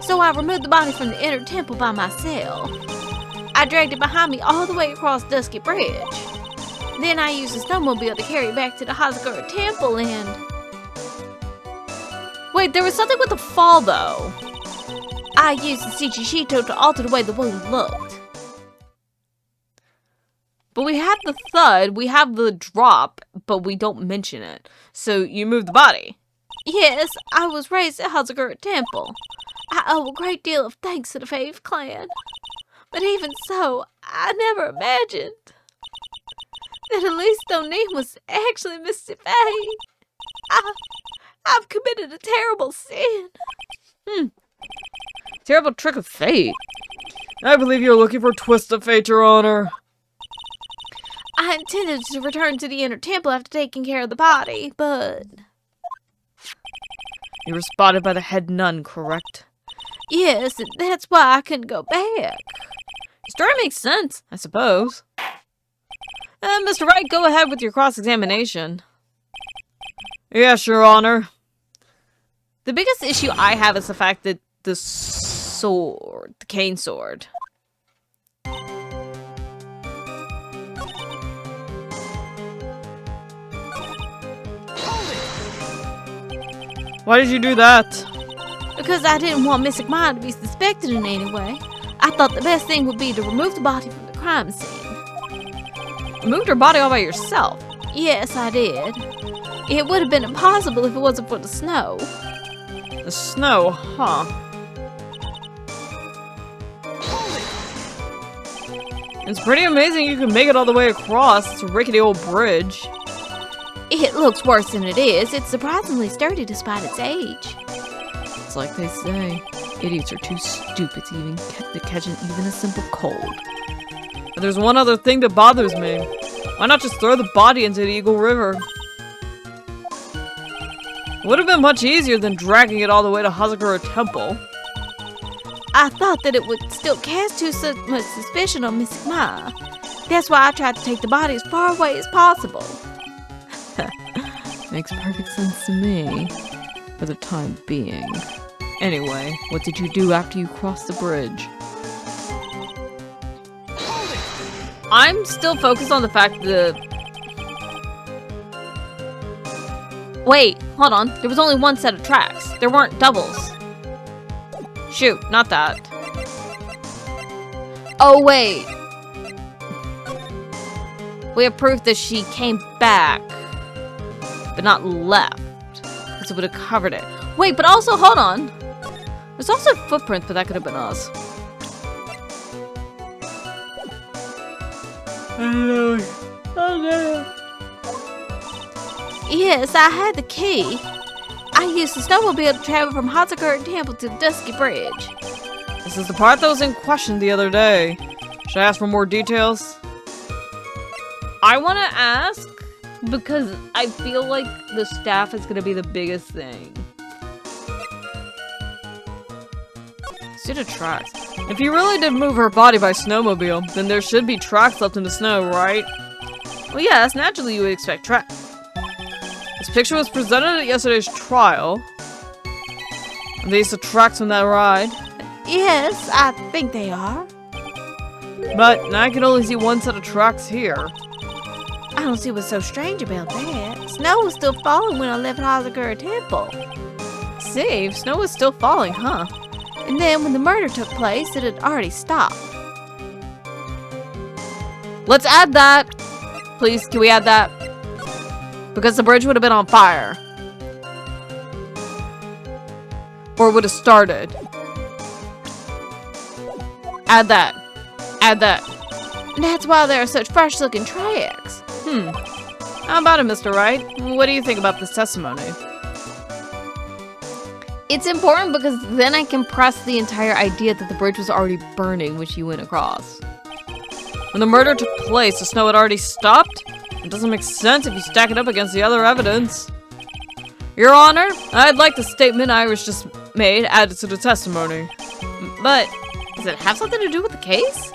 So I removed the body from the inner temple by myself. I dragged it behind me all the way across Dusky Bridge. Then I used a snowmobile to carry it back to the Hazakura Temple and... Wait, there was something with the fall, though. I used the Shichishito to alter the way the wound looked. But we have the thud, we have the drop, but we don't mention it. So you moved the body. Yes, I was raised at Hazakura Temple. I owe a great deal of thanks to the Fave clan. But even so, I never imagined that Elise Deauxnim was actually Mr. Fey. I've committed a terrible sin. Terrible trick of fate. I believe you're looking for a twist of fate, Your Honor. I intended to return to the inner temple after taking care of the body, but... You were spotted by the head nun, correct? Yes, and that's why I couldn't go back. Your story makes sense, I suppose. Mr. Wright, go ahead with your cross-examination. Yes, Your Honor. The biggest issue I have is the fact that the sword, the cane sword. Why did you do that? Because I didn't want Miss Agmire to be suspected in any way. I thought the best thing would be to remove the body from the crime scene. You moved her body all by yourself. Yes, I did. It would have been impossible if it wasn't for the snow. The snow, huh? It's pretty amazing you can make it all the way across. It's a rickety old bridge. It looks worse than it is. It's surprisingly sturdy despite its age. It's like they say, idiots are too stupid to even catch even a simple cold. But there's one other thing that bothers me. Why not just throw the body into the Eagle River? It would have been much easier than dragging it all the way to Hazakura Temple. I thought that it would still cast too much suspicion on Miss Agmire. That's why I tried to take the body as far away as possible. Makes perfect sense to me. For the time being. Anyway, what did you do after you crossed the bridge? I'm still focused on the fact that... Wait, hold on. There was only one set of tracks. There weren't doubles. Shoot, not that. Oh, wait. We have proof that she came back, but not left. Because it would have covered it. Wait, but also, hold on. There's also footprints, but that could have been us. Yes, I had the key. I used the snowmobile to travel from Hazakura Temple to the Dusky Bridge. This is the part that was in question the other day. Should I ask for more details? I want to ask because I feel like the staff is going to be the biggest thing. See the tracks. If you really did move her body by snowmobile, then there should be tracks left in the snow, right? Well, yes, naturally you would expect tracks. This picture was presented at yesterday's trial. Are these the tracks from that ride? Yes, I think they are. But I can only see one set of tracks here. I don't see what's so strange about that. Snow was still falling when I left Hazakura Temple. See, snow was still falling, huh? And then when the murder took place, it had already stopped. Let's add that. Please, can we add that? Because the bridge would have been on fire. Or would have started. Add that. Add that. That's why there are such fresh-looking tracks. How about it, Mr. Wright? What do you think about this testimony? It's important because then I can press the entire idea that the bridge was already burning when she went across. When the murder took place, the snow had already stopped? It doesn't make sense if you stack it up against the other evidence. Your Honor, I'd like the statement Iris just made added to the testimony. But, does it have something to do with the case?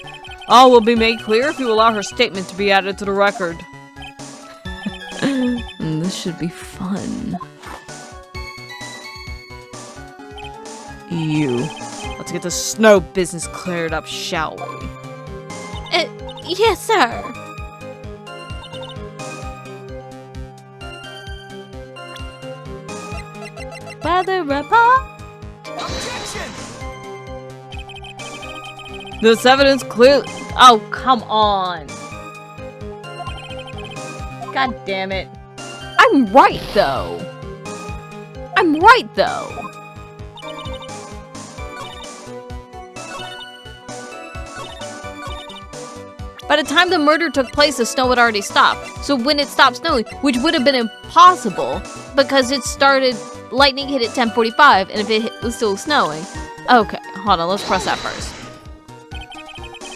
All will be made clear if you allow her statement to be added to the record. This should be fun. Let's get the snow business cleared up, shall we? Yes, sir. Weather report. This evidence clearly... Oh, come on. God damn it. I'm right, though. I'm right, though. By the time the murder took place, the snow had already stopped. So when it stopped snowing, which would have been impossible because it started, lightning hit at 10:45, and if it was still snowing. Okay, hold on, let's press that first.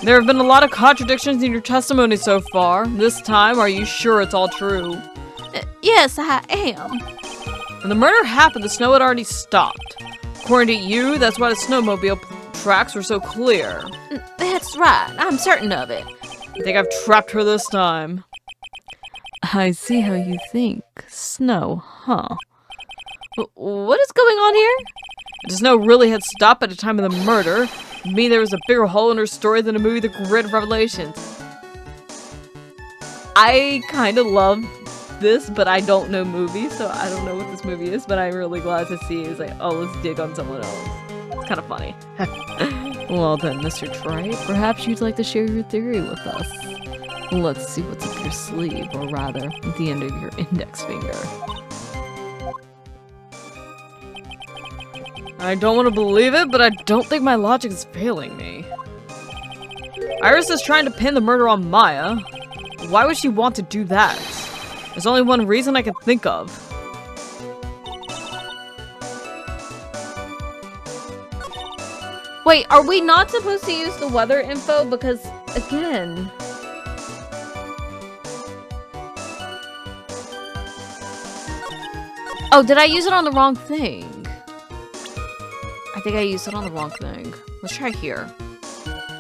There have been a lot of contradictions in your testimony so far. This time, are you sure it's all true? Yes, I am. When the murder happened, the snow had already stopped. According to you, that's why the snowmobile tracks were so clear. That's right. I'm certain of it. I think I've trapped her this time. I see how you think. Snow, huh? What is going on here? The snow really had stopped at the time of the murder. To me, there was a bigger hole in her story than the movie The Great Revelations. I kind of love this, but I don't know movies, so I don't know what this movie is, but I'm really glad to see it's like, oh, let's dig on someone else. It's kind of funny. Well then, Mr. Wright, perhaps you'd like to share your theory with us. Let's see what's up your sleeve, or rather, at the end of your index finger. I don't want to believe it, but I don't think my logic is failing me. Iris is trying to pin the murder on Maya. Why would she want to do that? There's only one reason I can think of. Wait, are we not supposed to use the weather info? Because, again... Oh, did I use it on the wrong thing? I think I used it on the wrong thing. Let's try here.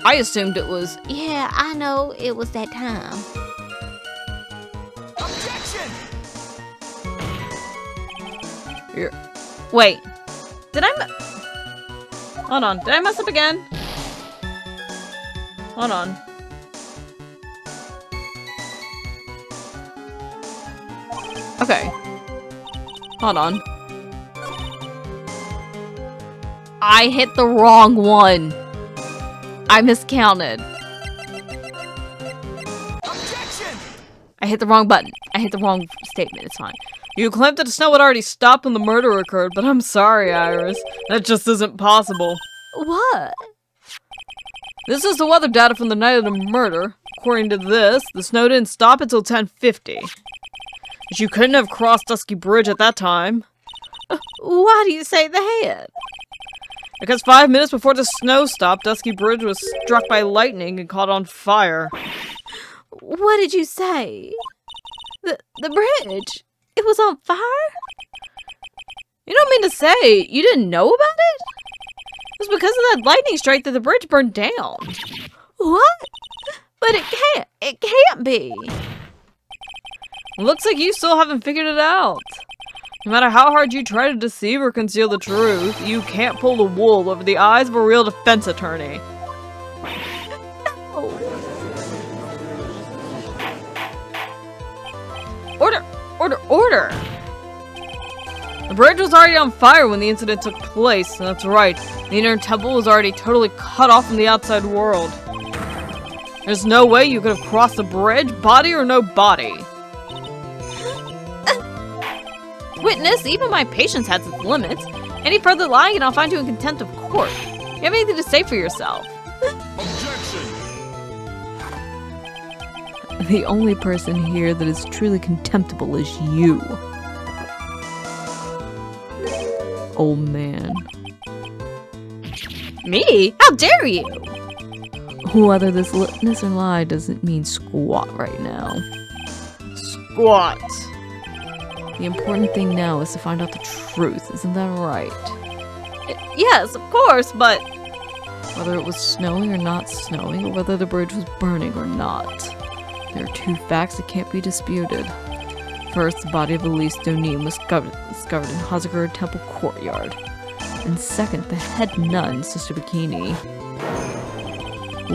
I assumed it was... Yeah, I know it was that time. Here. Wait. Did I... Hold on. Did I mess up again? Hold on. Okay. Hold on. I hit the wrong one. I miscounted. Objection! I hit the wrong button. I hit the wrong statement. It's fine. You claimed that the snow had already stopped when the murder occurred, but I'm sorry, Iris. That just isn't possible. What? This is the weather data from the night of the murder. According to this, the snow didn't stop until 10:50. You couldn't have crossed Dusky Bridge at that time. Why do you say that? Because 5 minutes before the snow stopped, Dusky Bridge was struck by lightning and caught on fire. What did you say? The bridge? It was on fire? You don't mean to say you didn't know about it? It was because of that lightning strike that the bridge burned down. What? But it can't be. Looks like you still haven't figured it out. No matter how hard you try to deceive or conceal the truth, you can't pull the wool over the eyes of a real defense attorney. No. Order! The bridge was already on fire when the incident took place, and that's right. The inner temple was already totally cut off from the outside world. There's no way you could have crossed the bridge, body or no body. Witness, even my patience has its limits. Any further lying and I'll find you in contempt of court. You have anything to say for yourself? Objection! The only person here that is truly contemptible is you. Old man. Me? How dare you? Whether this witness or lie doesn't mean squat right now. Squat. The important thing now is to find out the truth, isn't that right? Yes, of course, but... Whether it was snowing or not snowing, or whether the bridge was burning or not. There are two facts that can't be disputed. First, the body of Elise Deauxnim was discovered in Hazakura Temple courtyard. And second, the head nun, Sister Bikini,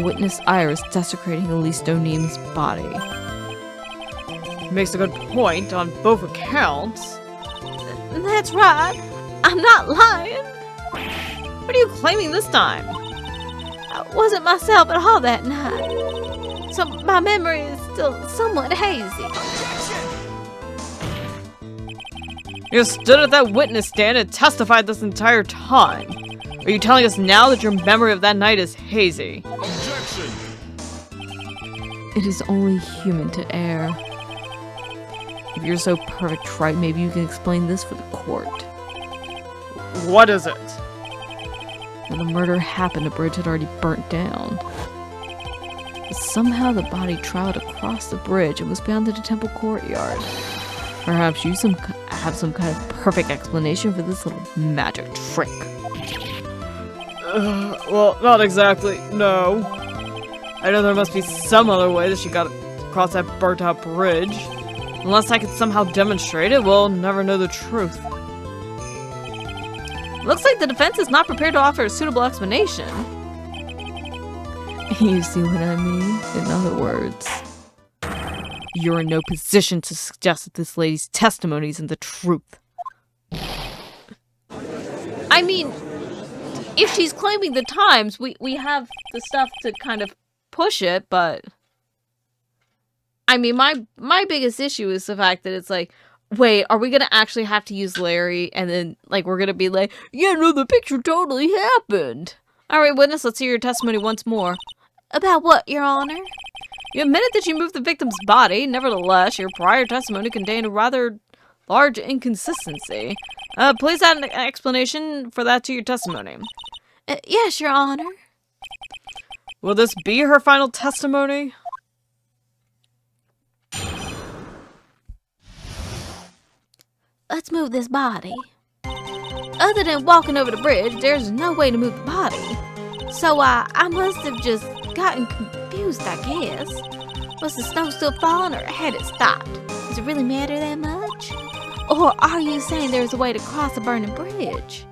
witnessed Iris desecrating Elise Deauxnim's body. Makes a good point on both accounts. That's right. I'm not lying. What are you claiming this time? I wasn't myself at all that night. So my memory is still somewhat hazy. You stood at that witness stand and testified this entire time. Are you telling us now that your memory of that night is hazy? Objection! It is only human to err. If you're so perfect, right, maybe you can explain this for the court. What is it? When the murder happened, the bridge had already burnt down. But somehow the body traveled across the bridge and was bound to the temple courtyard. Perhaps you have some kind of perfect explanation for this little magic trick. Well, not exactly, no. I know there must be some other way that she got across that burnt out bridge. Unless I could somehow demonstrate it, we'll never know the truth. Looks like the defense is not prepared to offer a suitable explanation. You see what I mean? In other words, You're in no position to suggest that this lady's testimony isn't the truth. I mean, if she's claiming the times, we have the stuff to kind of push it, but I mean, my biggest issue is the fact that it's like, wait, are we gonna actually have to use Larry? And then, like, we're gonna be like, yeah, no, the picture totally happened. All right, witness, let's hear your testimony once more. About what, Your Honor? You admitted that you moved the victim's body. Nevertheless, your prior testimony contained a rather large inconsistency. Please add an explanation for that to your testimony. Yes, Your Honor. Will this be her final testimony? Let's move this body. Other than walking over the bridge, there's no way to move the body. So, I must have just gotten confused, I guess. Was the snow still falling or had it stopped? Does it really matter that much? Or are you saying there's a way to cross a burning bridge?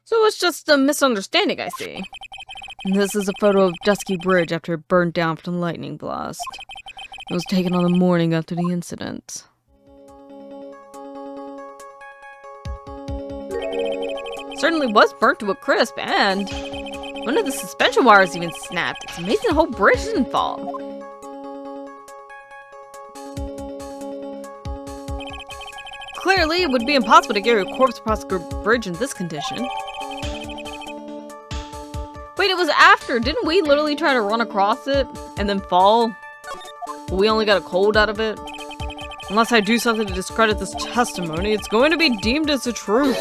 So it's just a misunderstanding, I see. This is a photo of Dusky Bridge after it burned down from the lightning blast. It was taken on the morning after the incident. Certainly was burnt to a crisp, and one of the suspension wires even snapped. It's amazing the whole bridge didn't fall. Clearly, it would be impossible to carry a corpse across a bridge in this condition. Wait, it was after. Didn't we literally try to run across it and then fall? But we only got a cold out of it? Unless I do something to discredit this testimony, it's going to be deemed as the truth.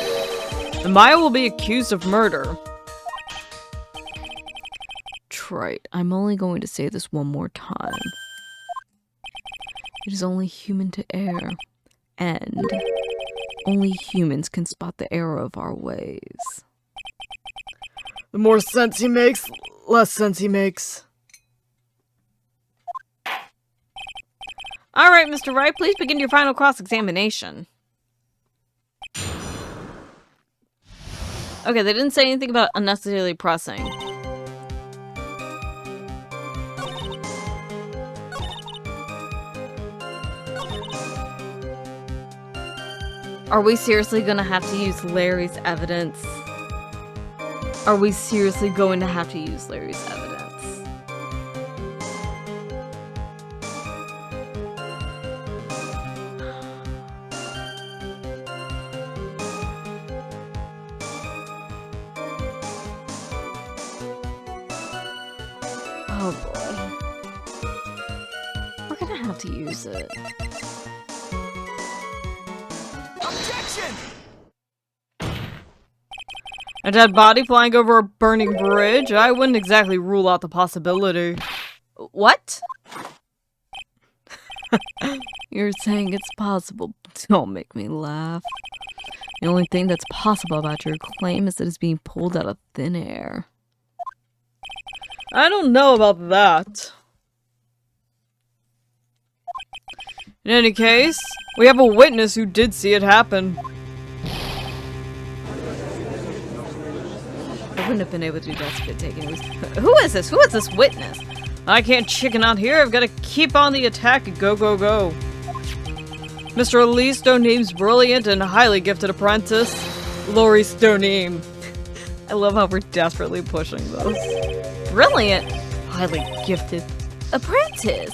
And Maya will be accused of murder. Right. I'm only going to say this one more time. It is only human to err, and only humans can spot the error of our ways. The more sense he makes, less sense he makes. All right, Mr. Wright, please begin your final cross-examination. Okay, they didn't say anything about unnecessarily pressing. Are we seriously gonna have to use Larry's evidence? Are we seriously going to have to use Larry's evidence? Oh boy. We're gonna have to use it. Objection! A dead body flying over a burning bridge? I wouldn't exactly rule out the possibility. What? You're saying it's possible. Don't make me laugh. The only thing that's possible about your claim is that it's being pulled out of thin air. I don't know about that. In any case, we have a witness who did see it happen. I wouldn't have been able to do that spit taking. Who is this? Who is this witness? I can't chicken out here. I've got to keep on the attack and go, go, go. Mr. Elise Deauxnim's brilliant and highly gifted apprentice, Elise Deauxnim. I love how we're desperately pushing this. Brilliant. Highly gifted. Apprentice.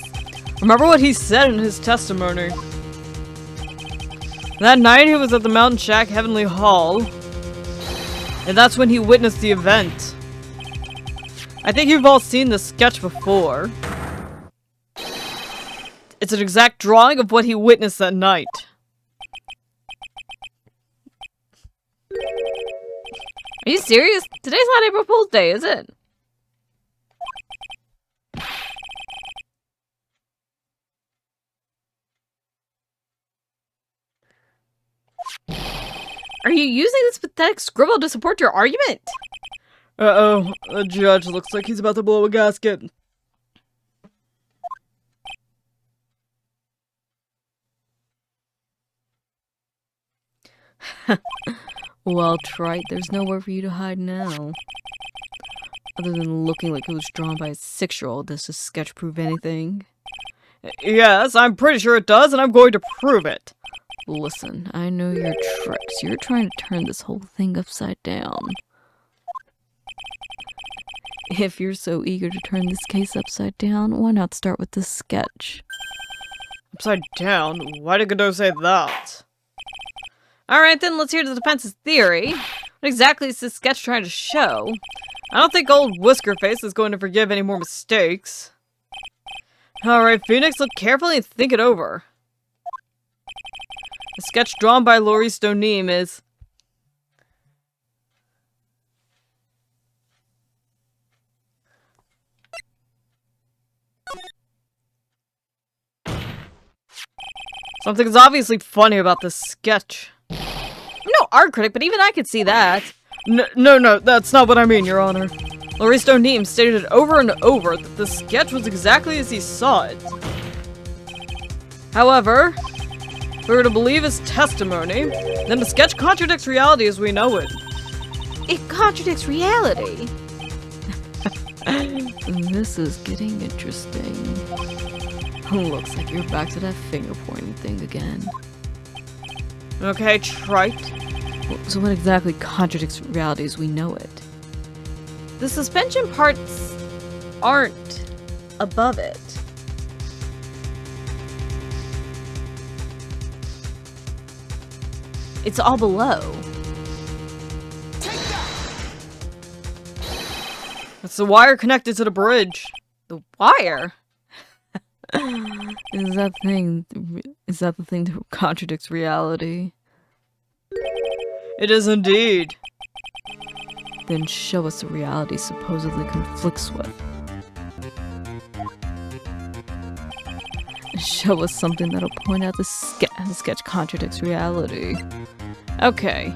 Remember what he said in his testimony. That night he was at the Mountain Shack Heavenly Hall. And that's when he witnessed the event. I think you've all seen this sketch before. It's an exact drawing of what he witnessed that night. Are you serious? Today's not April Fool's Day, is it? Are you using this pathetic scribble to support your argument? Uh-oh, the judge looks like he's about to blow a gasket. Well, Trite, there's nowhere for you to hide now. Other than looking like it was drawn by a 6-year-old, does this sketch prove anything? Yes, I'm pretty sure it does, and I'm going to prove it. Listen, I know your tricks. You're trying to turn this whole thing upside down. If you're so eager to turn this case upside down, why not start with this sketch? Upside down? Why did Godot say that? Alright then, let's hear the defense's theory. What exactly is this sketch trying to show? I don't think old Whiskerface is going to forgive any more mistakes. Alright, Phoenix, look carefully and think it over. The sketch drawn by Elise Deauxnim is... Something's obviously funny about this sketch. I'm no art critic, but even I could see that. No, that's not what I mean, Your Honor. Elise Deauxnim stated over and over that the sketch was exactly as he saw it. However, if we were to believe his testimony, then the sketch contradicts reality as we know it. It contradicts reality. This is getting interesting. Looks like you're back to that finger-pointing thing again. Okay, Trite. So what exactly contradicts reality as we know it? The suspension parts aren't above it. It's all below. It's the wire connected to the bridge. The wire? Is that the thing that contradicts reality? It is indeed. Then show us the reality supposedly conflicts with. Show us something that'll point out the sketch contradicts reality. Okay.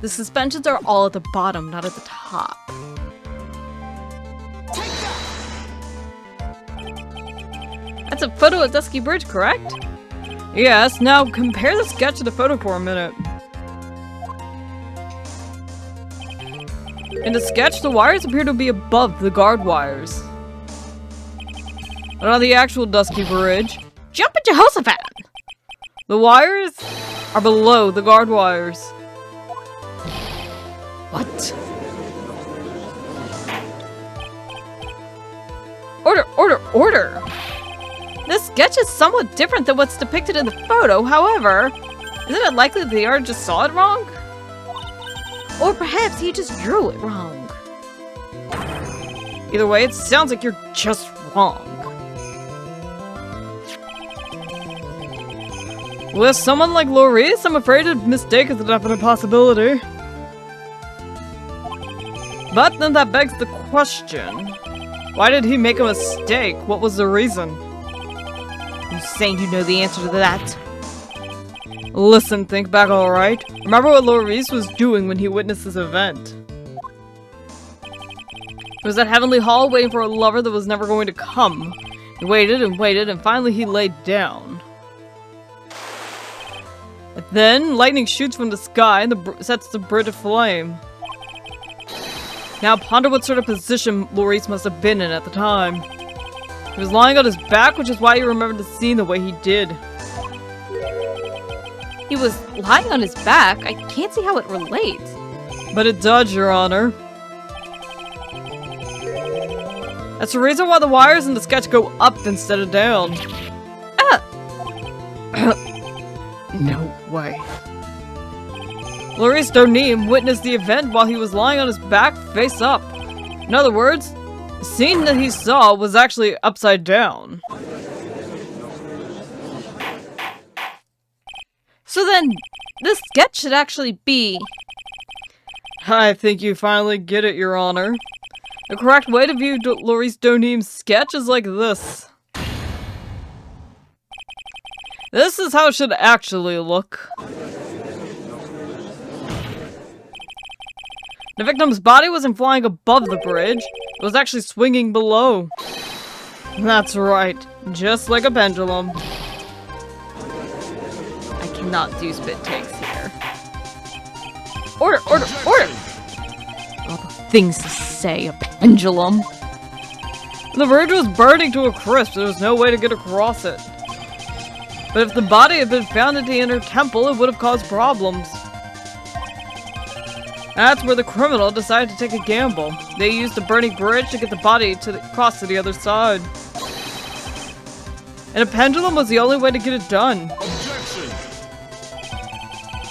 The suspensions are all at the bottom, not at the top. That's a photo of Dusky Bridge, correct? Yes, now compare the sketch to the photo for a minute. In the sketch, the wires appear to be above the guard wires. But on the actual Dusky Bridge, Jump at Jehoshaphat! the wires are below the guard wires. What? Order! This sketch is somewhat different than what's depicted in the photo, however, isn't it likely that the artist just saw it wrong? Or perhaps he just drew it wrong. Either way, it sounds like you're just wrong. With someone like Laurice, I'm afraid a mistake is a definite possibility. But then that begs the question, why did he make a mistake? What was the reason? You saying you know the answer to that? Listen, think back, alright? Remember what Laurice was doing when he witnessed this event. He was at Heavenly Hall waiting for a lover that was never going to come. He waited and waited, and finally he laid down. And then, lightning shoots from the sky and sets the bridge aflame. Now ponder what sort of position Laurice must have been in at the time. He was lying on his back, which is why he remembered the scene the way he did. He was lying on his back? I can't see how it relates. But it does, Your Honor. That's the reason why the wires in the sketch go up instead of down. No way. Elise Deauxnim witnessed the event while he was lying on his back, face up. In other words, the scene that he saw was actually upside down. So then, this sketch should actually be... I think you finally get it, Your Honor. The correct way to view Elise Deauxnim's sketch is like this. This is how it should actually look. The victim's body wasn't flying above the bridge. It was actually swinging below. That's right. Just like a pendulum. I cannot do spit takes here. Order, order, order! All the things to say, a pendulum. The bridge was burning to a crisp. There was no way to get across it. But if the body had been found at the inner temple, it would have caused problems. That's where the criminal decided to take a gamble. They used the burning bridge to get the body across to the other side. And a pendulum was the only way to get it done. Objection!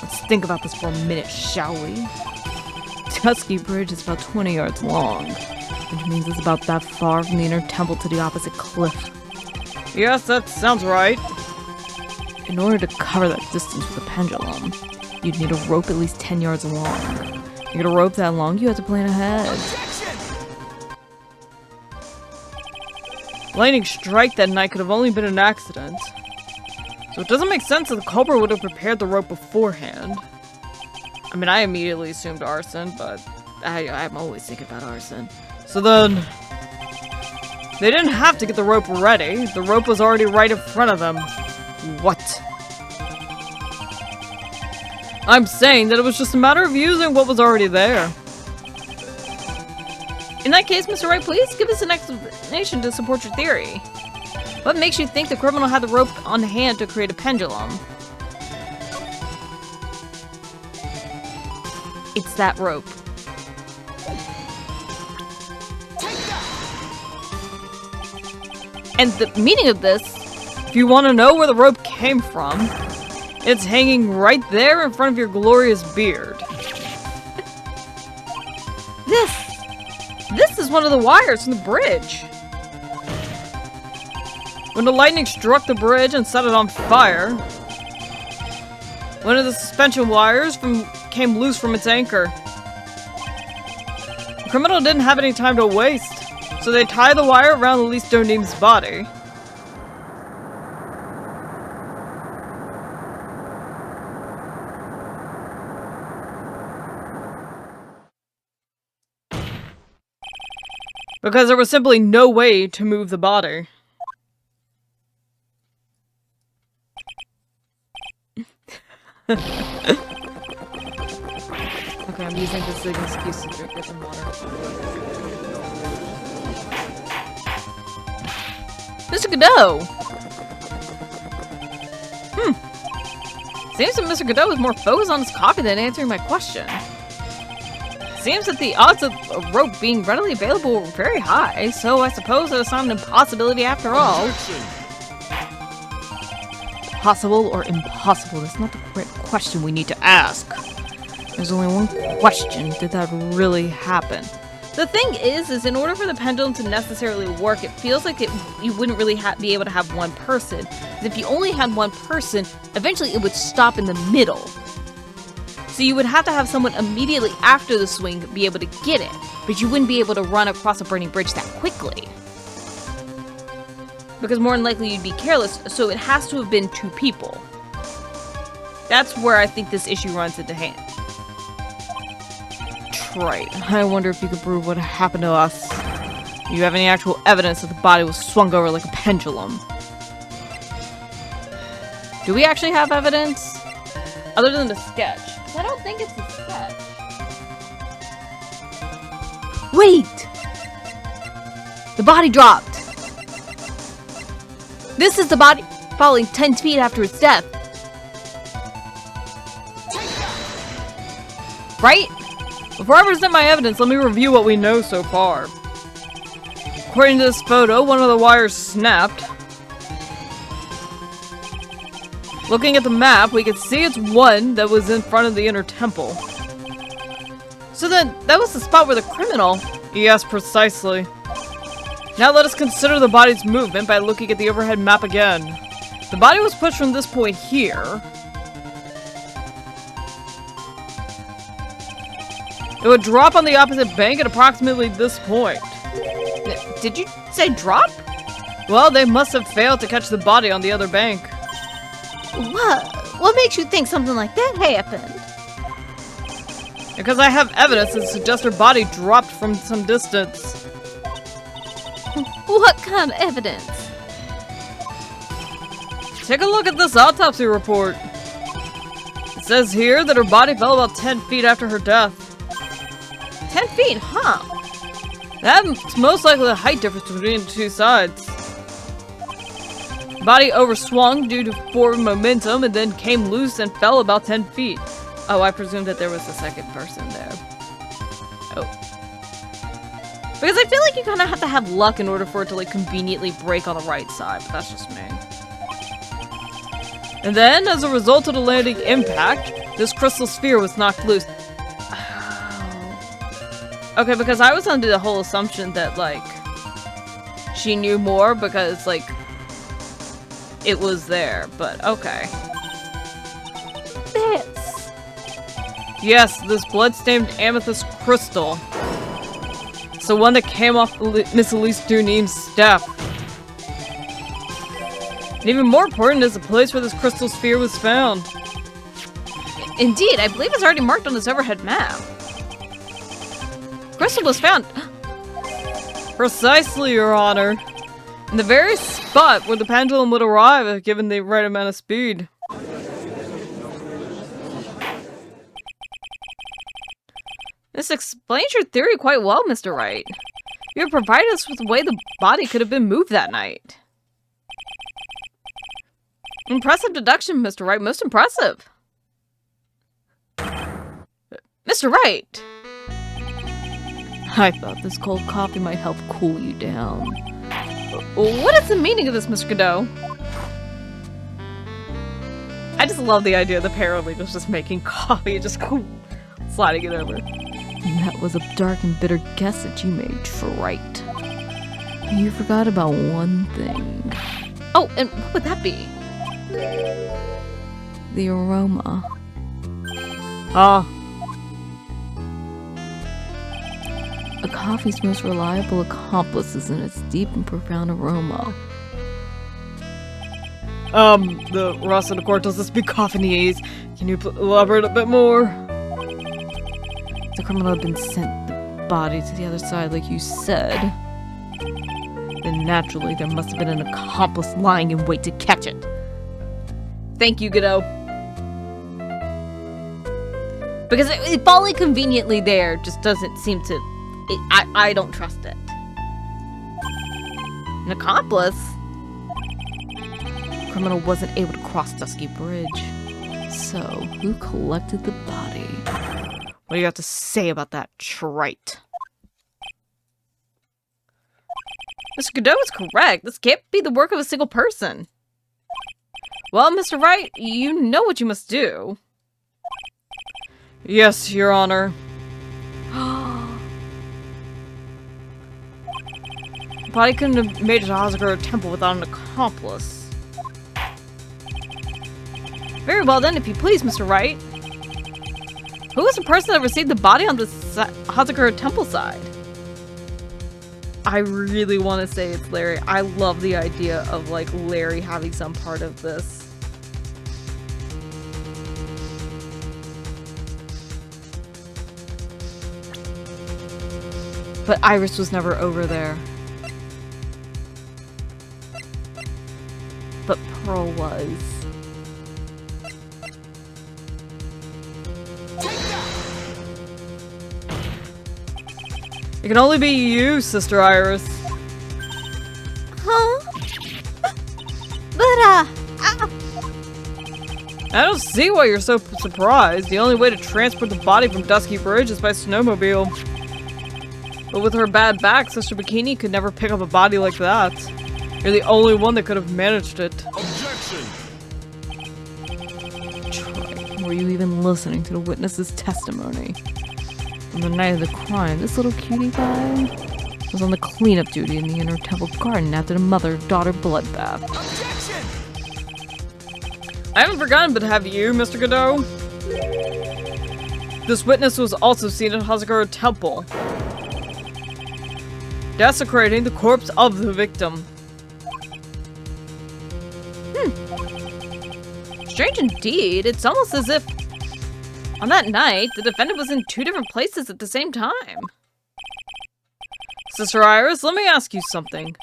Let's think about this for a minute, shall we? Tusky Bridge is about 20 yards long, which means it's about that far from the inner temple to the opposite cliff. Yes, that sounds right. In order to cover that distance with a pendulum, you'd need a rope at least 10 yards long. To get a rope that long, you have to plan ahead. Objection! Lightning strike that night could have only been an accident. So it doesn't make sense that the culprit would have prepared the rope beforehand. I mean, I immediately assumed arson, but I'm always thinking about arson. So then, they didn't have to get the rope ready. The rope was already right in front of them. What? I'm saying that it was just a matter of using what was already there. In that case, Mr. Wright, please give us an explanation to support your theory. What makes you think the criminal had the rope on hand to create a pendulum? It's that rope. And the meaning of this, If you want to know where the rope came from, it's hanging right there in front of your glorious beard. This is one of the wires from the bridge. When the lightning struck the bridge and set it on fire, one of the suspension wires came loose from its anchor. The criminal didn't have any time to waste, so they tied the wire around Elise Deauxnim's body. Because there was simply no way to move the body. Okay, I'm using this as an excuse to drink this water. Mr. Godot! Seems that Mr. Godot is more focused on his copy than answering my question. Seems that the odds of a rope being readily available were very high, so I suppose that it's not an impossibility after all. Objection! Possible or impossible? That's not the correct question we need to ask. There's only one question. Did that really happen? The thing is in order for the pendulum to necessarily work, it feels like you wouldn't really be able to have one person. If you only had one person, eventually it would stop in the middle. So you would have to have someone immediately after the swing be able to get it, but you wouldn't be able to run across a burning bridge that quickly. Because more than likely you'd be careless, so it has to have been two people. That's where I think this issue runs into hand. Right. I wonder if you could prove what happened to us. Do you have any actual evidence that the body was swung over like a pendulum? Do we actually have evidence? Other than the sketch. I don't think it's a sketch. Wait! The body dropped! This is the body falling 10 feet after its death. Right? Before I present my evidence, let me review what we know so far. According to this photo, one of the wires snapped. Looking at the map, we can see it's one that was in front of the inner temple. So then, that was the spot where the criminal... Yes, precisely. Now let us consider the body's movement by looking at the overhead map again. The body was pushed from this point here. It would drop on the opposite bank at approximately this point. Did you say drop? Well, they must have failed to catch the body on the other bank. What? What makes you think something like that happened? Because I have evidence that suggests her body dropped from some distance. What kind of evidence? Take a look at this autopsy report. It says here that her body fell about 10 feet after her death. 10 feet, huh? That's most likely the height difference between the two sides. Body overswung due to forward momentum and then came loose and fell about 10 feet. Oh, I presume that there was a second person there. Oh. Because I feel like you kind of have to have luck in order for it to like conveniently break on the right side, but that's just me. And then, as a result of the landing impact, this crystal sphere was knocked loose. Okay, because I was under the whole assumption that, like, she knew more because, like, it was there, but okay. This. Yes, this blood-stained amethyst crystal. It's the one that came off Miss Elise Deauxnim's staff. And even more important is the place where this crystal sphere was found. Indeed, I believe it's already marked on this overhead map. Crystal was found. Precisely, Your Honor. In the very spot where the pendulum would arrive if given the right amount of speed. This explains your theory quite well, Mr. Wright. You have provided us with the way the body could have been moved that night. Impressive deduction, Mr. Wright. Most impressive. Mr. Wright! I thought this cold coffee might help cool you down. What is the meaning of this, Mr. Godot? I just love the idea of the paralegals just making coffee and just sliding it over. And that was a dark and bitter guess that you made, Wright. You forgot about one thing. Oh, and what would that be? The aroma. Ah. A coffee's most reliable accomplice is in its deep and profound aroma. The rest of the court doesn't speak Coffinese. Can you elaborate a bit more? The criminal had been sent the body to the other side, like you said. Then naturally, there must have been an accomplice lying in wait to catch it. Thank you, Godot. Because it falling conveniently there just doesn't seem to... I don't trust it. An accomplice? The criminal wasn't able to cross Dusky Bridge. So, who collected the body? What do you have to say about that, Wright? Mr. Godot is correct. This can't be the work of a single person. Well, Mr. Wright, you know what you must do. Yes, Your Honor. The body couldn't have made it to Hazakura Temple without an accomplice. Very well then, if you please, Mr. Wright. Who was the person that received the body on the Hazakura Temple side? I really want to say it's Larry. I love the idea of, like, Larry having some part of this. But Iris was never over there. But Pearl was. It can only be you, Sister Iris. Huh? I don't see why you're so surprised. The only way to transport the body from Dusky Bridge is by snowmobile. But with her bad back, Sister Bikini could never pick up a body like that. You're the only one that could have managed it. Objection! Troy, were you even listening to the witness's testimony? On the night of the crime, this little cutie pie was on the cleanup duty in the inner temple garden after the mother-daughter bloodbath. Objection! I haven't forgotten, but have you, Mr. Godot? This witness was also seen at Hazakura Temple, desecrating the corpse of the victim. Strange indeed. It's almost as if On that night, the defendant was in 2 different places at the same time. Sister Iris, let me ask you something.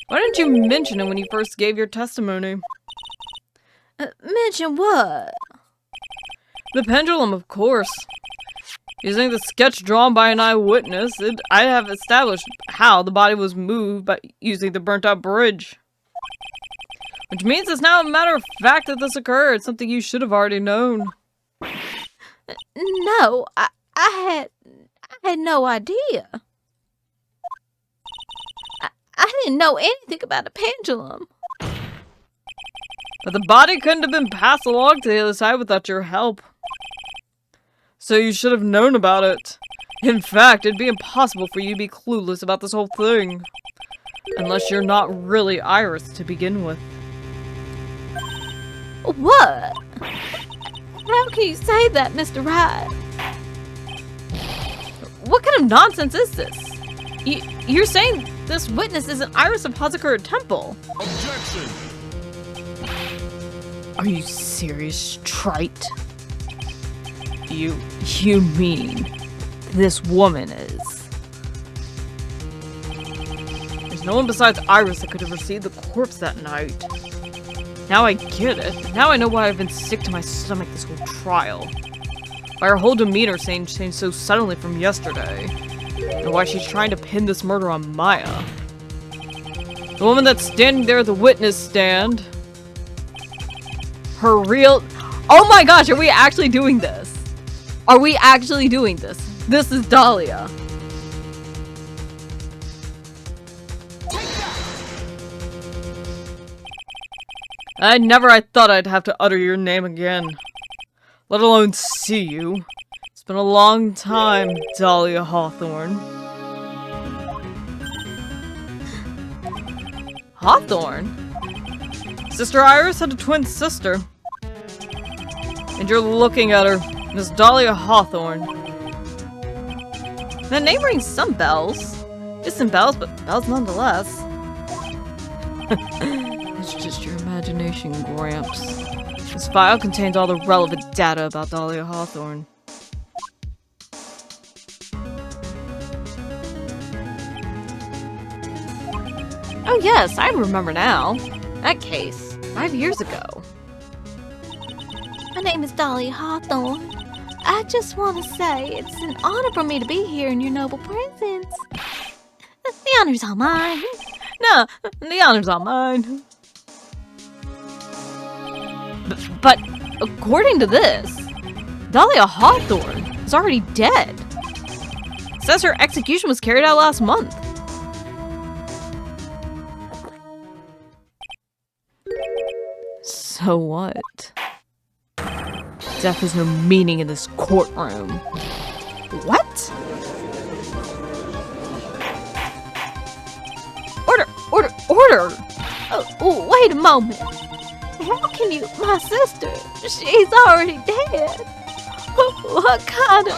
Why didn't you mention it when you first gave your testimony? Mention what? The pendulum, of course. Using the sketch drawn by an eyewitness, I have established how the body was moved by using the burnt-out bridge. Which means it's now a matter of fact that this occurred, something you should have already known. No, I had no idea. I didn't know anything about a pendulum. But the body couldn't have been passed along to the other side without your help. So you should have known about it. In fact, it'd be impossible for you to be clueless about this whole thing. Unless you're not really Iris to begin with. What? How can you say that, Mr. Wright? What kind of nonsense is this? You're saying this witness is an Iris of Hazakura Temple? Objection! Are you serious, trite? You mean this woman is? There's no one besides Iris that could have received the corpse that night. Now I get it. Now I know why I've been sick to my stomach this whole trial. Why her whole demeanor changed so suddenly from yesterday. And why she's trying to pin this murder on Maya. The woman that's standing there at the witness stand. Her real... Oh my gosh, are we actually doing this? Are we actually doing this? This is Dahlia. I thought I'd have to utter your name again. Let alone see you. It's been a long time, Dahlia Hawthorne. Hawthorne? Sister Iris had a twin sister. And you're looking at her, Miss Dahlia Hawthorne. That name rings some bells. Distant bells, but bells nonetheless. It's just your imagination, Gramps. This file contains all the relevant data about Dahlia Hawthorne. Oh yes, I remember now. That case, 5 years ago. My name is Dahlia Hawthorne. I just want to say it's an honor for me to be here in your noble presence. The honor's all mine. No, the honor's all mine. But according to this, Dahlia Hawthorne is already dead. It says her execution was carried out last month. So what? Death has no meaning in this courtroom. What? Order! Oh, wait a moment. How can you, my sister? She's already dead. What kind of...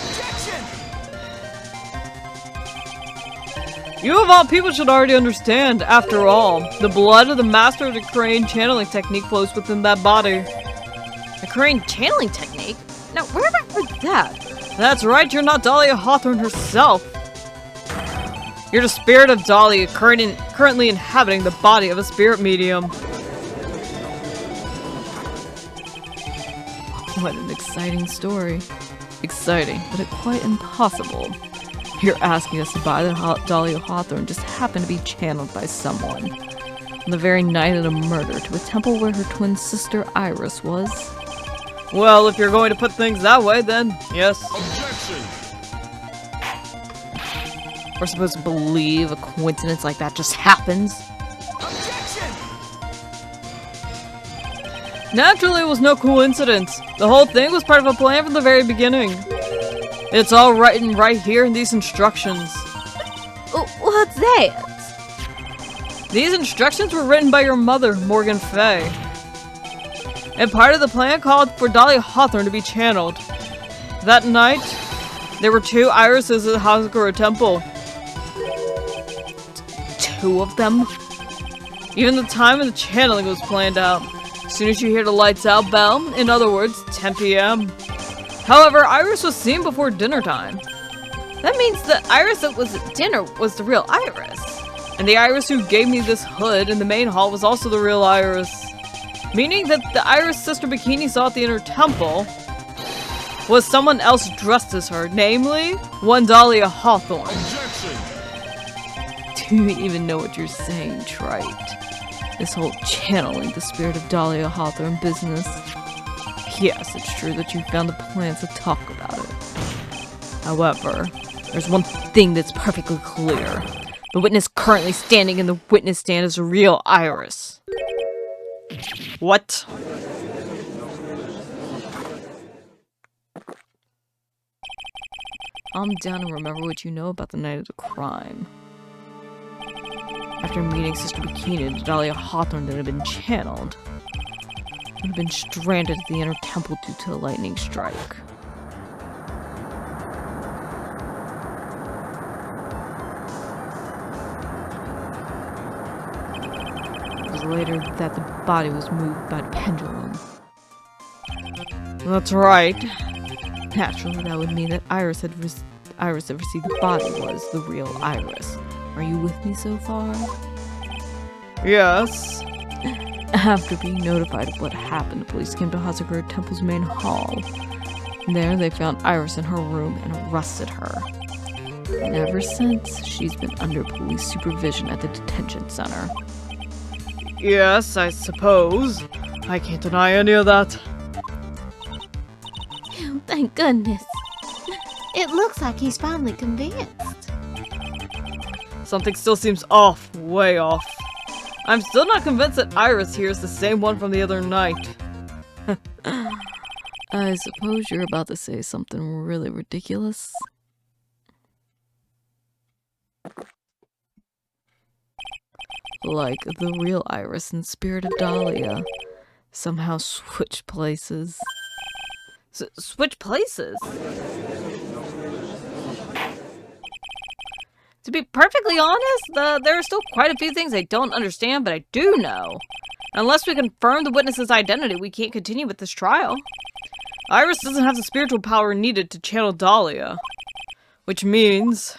You of all people should already understand, after all, the blood of the master of the crane channeling technique flows within that body. The crane channeling technique? Now, where have I heard that? That's right, you're not Dahlia Hawthorne herself. You're the spirit of Dahlia, currently inhabiting the body of a spirit medium. What an exciting story. Exciting, but quite impossible. You're asking us to buy the Dahlia Hawthorne just happened to be channeled by someone on the very night of the murder to a temple where her twin sister Iris was. Well, if you're going to put things that way, then yes. Objection! We're supposed to believe a coincidence like that just happens. Objection! Naturally, it was no coincidence. The whole thing was part of a plan from the very beginning. It's all written right here in these instructions. What's that? These instructions were written by your mother, Morgan Fey. And part of the plan called for Dahlia Hawthorne to be channeled. That night, there were 2 irises at the Hazakura Temple. 2 of them? Even the time of the channeling was planned out. As soon as you hear the lights out bell, in other words, 10 p.m. However, Iris was seen before dinner time. That means the Iris that was at dinner was the real Iris. And the Iris who gave me this hood in the main hall was also the real Iris. Meaning that the Iris Sister Bikini saw at the Inner Temple was someone else dressed as her, namely, one Dahlia Hawthorne. Objection! Do you even know what you're saying, Trite? This whole channeling the spirit of Dahlia Hawthorne business. Yes, it's true that you found the plans to talk about it. However, there's one thing that's perfectly clear. The witness currently standing in the witness stand is the real Iris. What? Calm down and remember what you know about the night of the crime. After meeting Sister Bikini, the Dahlia Hawthorne that had been channeled had been stranded at the Inner Temple due to a lightning strike. It was later that the body was moved by the pendulum. That's right. Naturally, that would mean that Iris that received the body was the real Iris. Are you with me so far? Yes. After being notified of what happened, the police came to Hazakura Temple's main hall. There, they found Iris in her room and arrested her. And ever since, she's been under police supervision at the detention center. Yes, I suppose. I can't deny any of that. Thank goodness. It looks like he's finally convinced. Something still seems off, way off. I'm still not convinced that Iris here is the same one from the other night. I suppose you're about to say something really ridiculous. Like the real Iris and Spirit of Dahlia somehow switched places. Switch places? To be perfectly honest, there are still quite a few things I don't understand, but I do know. Unless we confirm the witness's identity, we can't continue with this trial. Iris doesn't have the spiritual power needed to channel Dahlia. Which means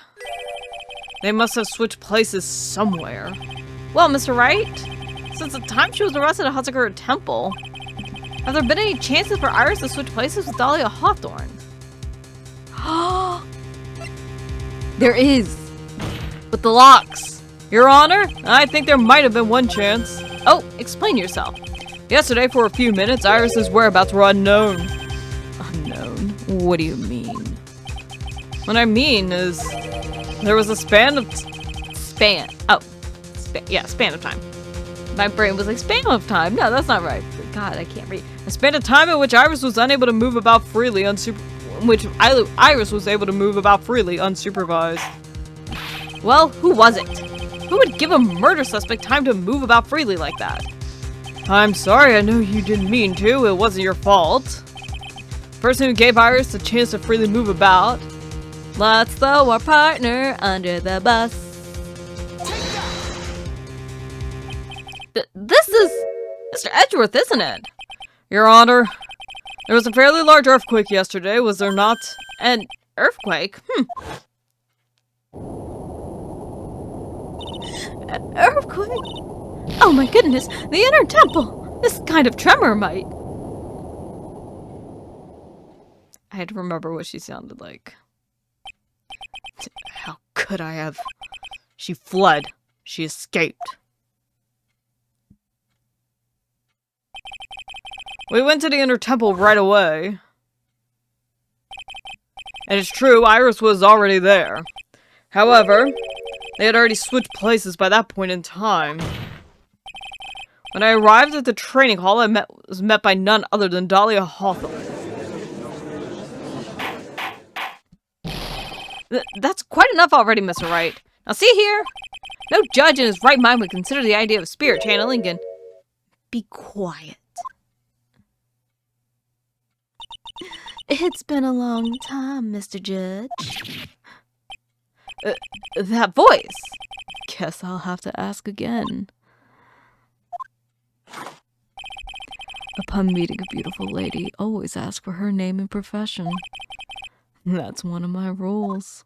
they must have switched places somewhere. Well, Mr. Wright, since the time she was arrested at Hazakura Temple, have there been any chances for Iris to switch places with Dahlia Hawthorne? There is. With the locks. Your Honor, I think there might have been one chance. Oh, explain yourself. Yesterday, for a few minutes, Iris's whereabouts were unknown. Unknown? What do you mean? What I mean is, there was a span of... Span of time. My brain was like, span of time? No, that's not right. God, I can't read. A span of time in which Iris was unable to move about freely Iris was able to move about freely unsupervised. Well, who was it? Who would give a murder suspect time to move about freely like that? I'm sorry, I know you didn't mean to. It wasn't your fault. The person who gave Iris the chance to freely move about. Let's throw our partner under the bus. This is Mr. Edgeworth, isn't it? Your Honor, there was a fairly large earthquake yesterday, was there not? An earthquake? Earthquake? Oh my goodness, the Inner Temple! This kind of tremor might... I had to remember what she sounded like. How could I have? She fled. She escaped. We went to the Inner Temple right away. And it's true, Iris was already there. However, they had already switched places by that point in time. When I arrived at the training hall, I was met by none other than Dahlia Hawthorne. That's quite enough already, Mr. Wright. Now see here. No judge in his right mind would consider the idea of spirit channeling and... Be quiet. It's been a long time, Mr. Judge. That voice. Guess I'll have to ask again. Upon meeting a beautiful lady, always ask for her name and profession. That's one of my rules.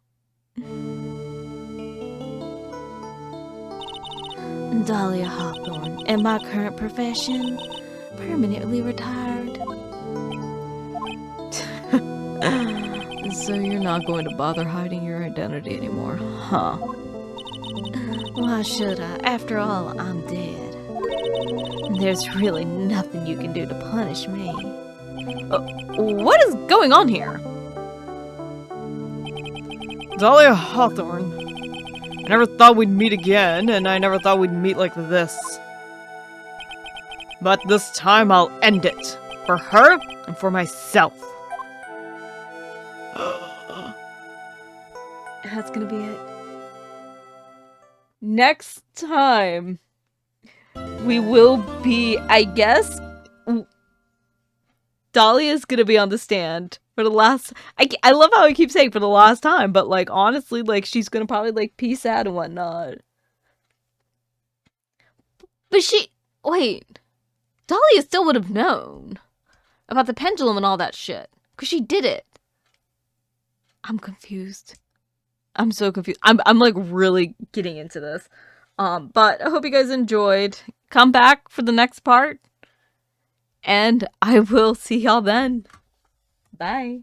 Dahlia Hawthorne, and my current profession, permanently retired. So you're not going to bother hiding your identity anymore, huh? Why should I? After all, I'm dead. There's really nothing you can do to punish me. What is going on here? Dahlia Hawthorne. I never thought we'd meet again, and I never thought we'd meet like this. But this time I'll end it. For her and for myself. That's gonna be it. Next time, we will be, I guess, Dahlia's gonna be on the stand for the last, I love how I keep saying for the last time, but like, honestly, like, she's gonna probably like peace out and whatnot. But wait, Dahlia still would have known about the pendulum and all that shit, because she did it. I'm confused. I'm so confused. I'm like really getting into this. But I hope you guys enjoyed. Come back for the next part. And I will see y'all then. Bye.